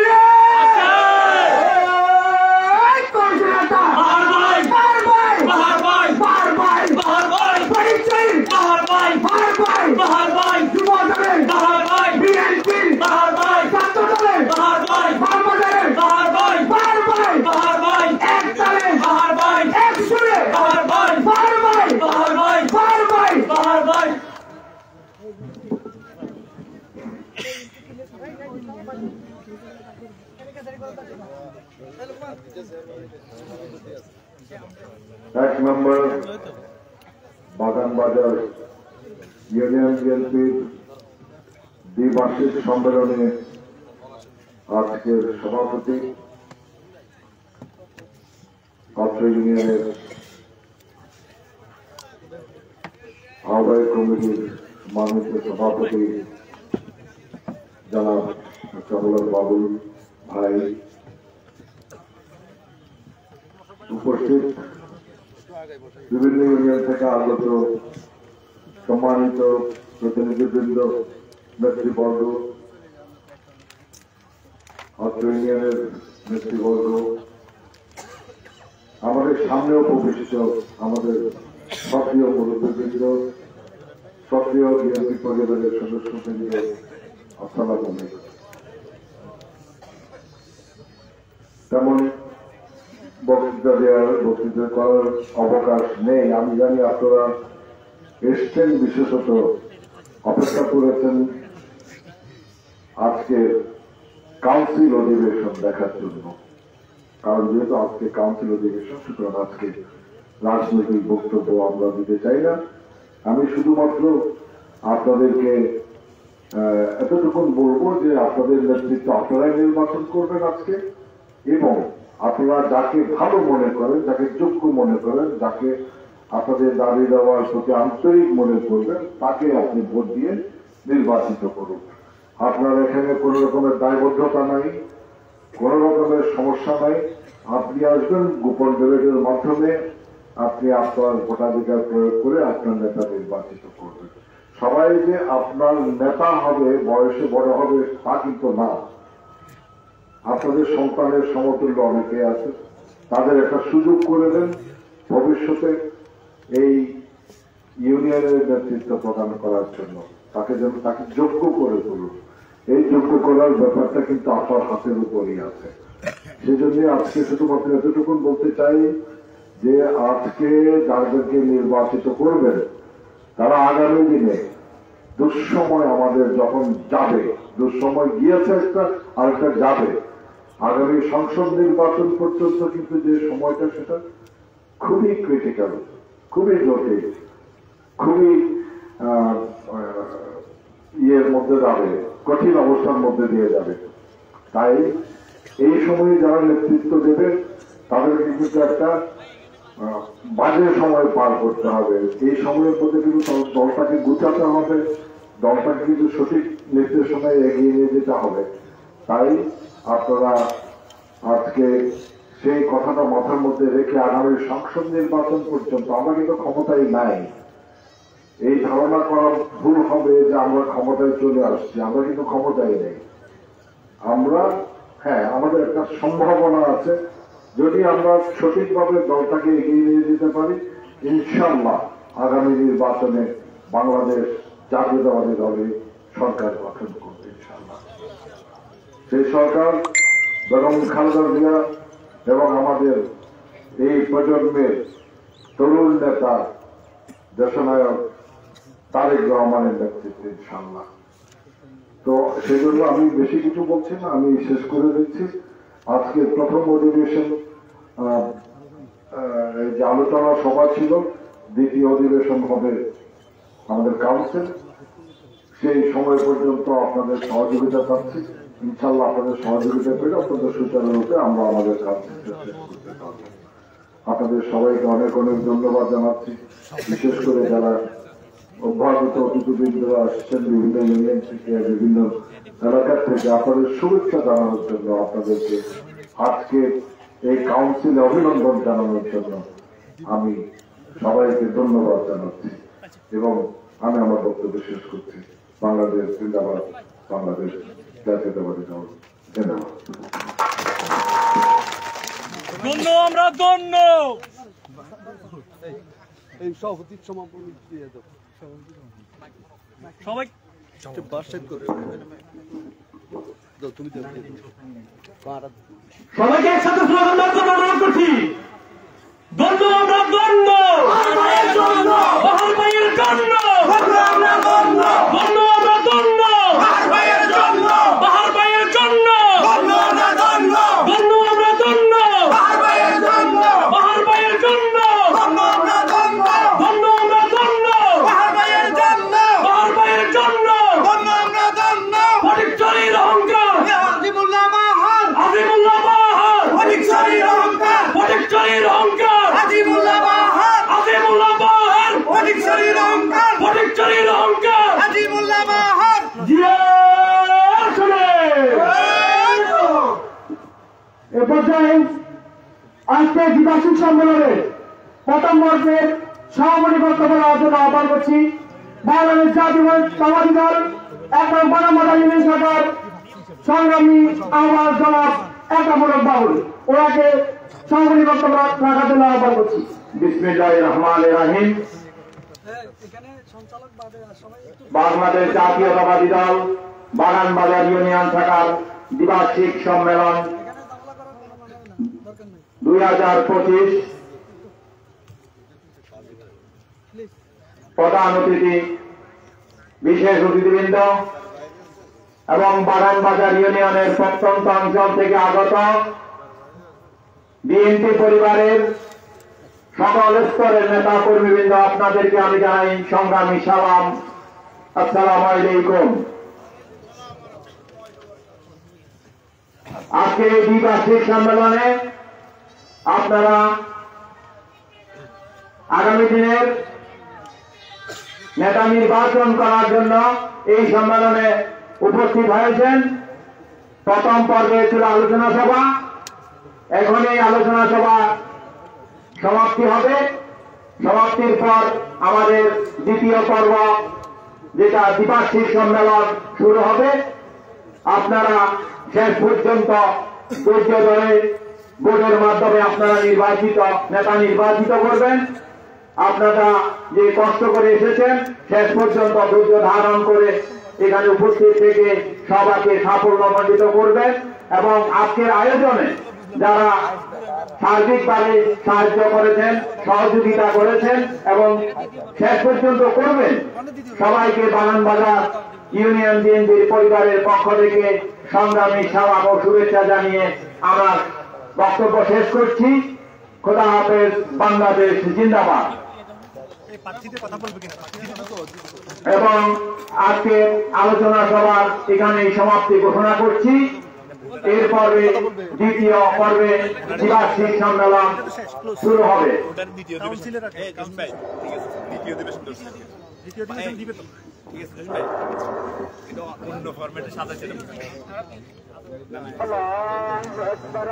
এক নম্বর বাগানবাজার ইউনিয়ন বিএনপির দ্বিবার্ষিক সম্মেলনে আজকের সভাপতি, অত্র ইউনিয়নের আহ্বায়ক কমিটির মাননীয় সভাপতি জনাব চকলাল বাবুল ভাই, উপস্থিত বিভিন্ন ইউনিয়ন থেকে আগত সম্মানিত প্রতিনিধিবৃন্দ, নেতৃবর্গ, অত্র ইউনিয়নের নেতৃবর্গ, আমাদের সামনেও প্রবেশিত আমাদের সক্রিয় মুরব্বীবৃন্দ, সক্রিয় বিএনপি পরিবারের সদস্যবৃন্দ, আসসালামু আলাইকুম। তেমন বক্তৃতা করার অবকাশ নেই। আমি জানি আপনারা এসছেন, বিশেষত অপেক্ষা করেছেন আজকে কাউন্সিল অধিবেশন দেখার জন্য। কারণ যেহেতু আজকে কাউন্সিল অধিবেশন, সুতরাং আজকে রাজনৈতিক বক্তব্য আমরা দিতে চাই না। আমি শুধুমাত্র আপনাদেরকে এতটুকু বলবো যে আপনাদের নেতৃত্ব আপনারাই নির্বাচন করবেন আজকে, এবং আপনারা যাকে ভালো মনে করেন, যাকে যোগ্য মনে করেন, যাকে আপনাদের দাবি দেওয়ার প্রতি আন্তরিক মনে করবেন, তাকে আপনি ভোট দিয়ে নির্বাচিত করুন। আপনার এখানে কোন রকমের দায়বদ্ধতা নাই, কোন রকমের সমস্যা নাই। আপনি আসবেন গোপন ব্যালটের মাধ্যমে, আপনি আপনার ভোটাধিকার প্রয়োগ করে আপনার নেতা নির্বাচিত করবেন। সবাই যে আপনার নেতা হবে, বয়সে বড় হবে, তা কিন্তু না। আপনাদের সন্তানের সমতুল্য অনেকে আছে, তাদের একটা সুযোগ করে দেন ভবিষ্যতে এই ইউনিয়নের নেতৃত্ব প্রদান করার জন্য। তাকে যেন তাকে যোগ্য করে তুলুন। এই যোগ্য করার ব্যাপারটা কিন্তু আপনার হাতের উপরই আছে। সেজন্য আজকে শুধুমাত্র এতটুকু বলতে চাই যে আজকে যাদেরকে নির্বাচিত করবেন তারা আগামী দিনে দুঃসময় আমাদের যখন যাবে, দুঃসময় গিয়েছে একটা, আরেকটা যাবে, আগামী সংসদ নির্বাচন পর্যন্ত কিন্তু যে সময়টা সেটা খুবই ক্রিটিক্যাল, খুবই জটিল, খুবই ইয়ের মধ্যে যাবে, কঠিন অবস্থার মধ্যে দিয়ে যাবে। তাই এই সময়ে যারা নেতৃত্ব দেবে তাদেরকে কিন্তু একটা বাজে সময় পার করতে হবে। এই সময়ের মধ্যে কিন্তু দলটাকে গুছাতে হবে, দলটাকে কিন্তু সঠিক নির্দেশনায় এগিয়ে নিয়ে যেতে হবে। তাই আপনারা আজকে সেই কথাটা মাথার মধ্যে রেখে আগামী সংসদ নির্বাচন পর্যন্ত আমরা কিন্তু ক্ষমতায় নাই, এই ধারণা করা ভুল হবে যে আমরা ক্ষমতায় চলে আসছি। আমরা কিন্তু ক্ষমতায় নেই। আমরা আমাদের একটা সম্ভাবনা আছে, যদি আমরা সঠিকভাবে দলটাকে এগিয়ে নিয়ে যেতে পারি, ইনশাআল্লাহ আগামী নির্বাচনে বাংলাদেশ জাতীয়তাবাদী দলে সরকার গঠন করবে ইনশাআল্লাহ। সেই সরকার বেগম খালেদা জিয়া এবং আমাদের এই প্রজন্মের তরুণ নেতা দেশনায়ক তারেক রহমানের নেতৃত্বে ইনশাআল্লাহ। তো সেই জন্য আমি বেশি কিছু বলছি না, আমি শেষ করে দিচ্ছি। আজকে প্রথম অধিবেশন এই যে আলোচনা সভা ছিল, দ্বিতীয় অধিবেশন হবে আমাদের কাউন্সিল, সেই সময় পর্যন্ত আপনাদের সহযোগিতা চাচ্ছি। ইনশাল্লাহ আপনাদের সহযোগিতা পেলে অত্যন্ত সুচারুরূপে আমরা আমাদের কাউন্সিলটা শেষ করতে পারবো। আপনাদের সবাইকে অনেক অনেক ধন্যবাদ জানাচ্ছি, বিশেষ করে যারা অভ্যাগত অতিথিবৃন্দরা আসছেন বিভিন্ন ইউনিয়ন থেকে, বিভিন্ন এলাকার থেকে, আপনাদের শুভেচ্ছা জানানোর জন্য, আপনাদেরকে আজকে এই কাউন্সিলে অভিনন্দন জানানোর জন্য আমি সবাইকে ধন্যবাদ জানাচ্ছি এবং আমি আমার বক্তব্য শেষ করছি। বাংলাদেশ জিন্দাবাদ, বাংলাদেশ জাতীয়তাবাদী দল জিন্দাবাদ। আমরা ধন্য এই সভাপতির সমাপন দিয়ে দাও সবাই বাসায় করে দাও, তুমি দাও। সবাইকে একসাথে স্লোগান দেওয়ার জন্য অনুরোধ করছি। দ্বন্দ্ব আমরা দ্বন্দ্ব, বাহার ভাইয়ের জন্য, বাহার ভাইয়ের জন্য, দ্বন্দ্ব আমরা দ্বন্দ্ব, দ্বন্দ্ব আমরা দ্বন্দ্ব, বাহার ভাইয়ের জন্য, বাহার ভাইয়ের জন্য, দ্বন্দ্ব আমরা দ্বন্দ্ব, দ্বন্দ্ব আমরা দ্বন্দ্ব, বাহার ভাইয়ের জন্য, বাহার ভাইয়ের জন্য, দ্বন্দ্ব আমরা দ্বন্দ্ব, দ্বন্দ্ব আমরা দ্বন্দ্ব, বাহার ভাইয়ের জন্য, বাহার ভাইয়ের জন্য, দ্বন্দ্ব আমরা দ্বন্দ্ব। ফটিকছড়ির অহংকার, আজিমুল্লাহ বাহার, আজিমুল্লাহ বাহার, ফটিকছড়ির অহংকার, ফটিকছড়ির অহংকার, আজিমুল্লাহ বাহার, আজিমুল্লাহ বাহার, ফটিকছড়ির অহংকার, ফটিকছড়ির অহংকার, আজিমুল্লাহ বাহার। জিয়া শুনে এ পর্যায়ে আজকে দ্বিবার্ষিক সম্মেলনে প্রথম বর্ষের সভাপতি বক্তব্য দেওয়ার জন্য আহ্বান করছি বাংলাদেশ জাতীয়তাবাদী দল এবং বানামাদা ইউনিয়ন শাখার সংগ্রামী আহ্বান জনাব একামুলক বাবুল, ওনাকে সভাপতি বক্তব্য রাখার জন্য আহ্বান করছি। বিসমিল্লাহির রহমানির রহিম। বাংলাদেশ জাতীয়তাবাদী দল বাগানবাজার ইউনিয়ন শাখার দ্বিবার্ষিক সম্মেলন 2025 প্রধান অতিথি, বিশেষ অতিথিবৃন্দ এবং বাগানবাজার ইউনিয়নের প্রত্যন্ত অঞ্চল থেকে আগত বিএনপি পরিবারের সকল স্তরের নেতা কর্মীবৃন্দ, আপনাদেরকে আমি জানাই সংগ্রামী সালাম, আসসালামু আলাইকুম। আজকে এই দ্বিবার্ষিক সম্মেলনে আপনারা আগামী দিনের নেতা নির্বাচন করার জন্য এই সম্মেলনে উপস্থিত হয়েছেন। প্রথম পর্বে ছিল আলোচনা সভা, এখন এই আলোচনা সভা সমাপ্তি হবে। সমাপ্তির পর আমাদের দ্বিতীয় পর্ব, যেটা দ্বিবার্ষিক সম্মেলন, শুরু হবে। আপনারা শেষ পর্যন্ত ধৈর্য ধরে ভোটের মাধ্যমে আপনারা নেতা নির্বাচিত করবেন। আপনারা যে কষ্ট করে এসেছেন, শেষ পর্যন্ত ধৈর্য ধারণ করে এখানে উপস্থিত থেকে সবাইকে সাফল্যমণ্ডিত করবেন এবং আজকের আয়োজনে যারা সার্বিকভাবে সাহায্য করেছেন, সহযোগিতা করেছেন এবং শেষ পর্যন্ত করবেন, সবাইকে বাগানবাজার ইউনিয়ন বিএনপির পরিবারের পক্ষ থেকে সংগ্রামী সালাম ও শুভেচ্ছা জানিয়ে আমার বক্তব্য শেষ করছি। খোদা হাফেজ, বাংলাদেশ জিন্দাবাদ। এবং আজকে আলোচনা সভার এখানে সমাপ্তি ঘোষণা করছি। এরপরে দ্বিতীয় পর্বে দ্বিবার্ষিক সম্মেলন শুরু হবে। অন্য ফরম্যাটে সাজাচ্ছে। আল্লাহু আকবার।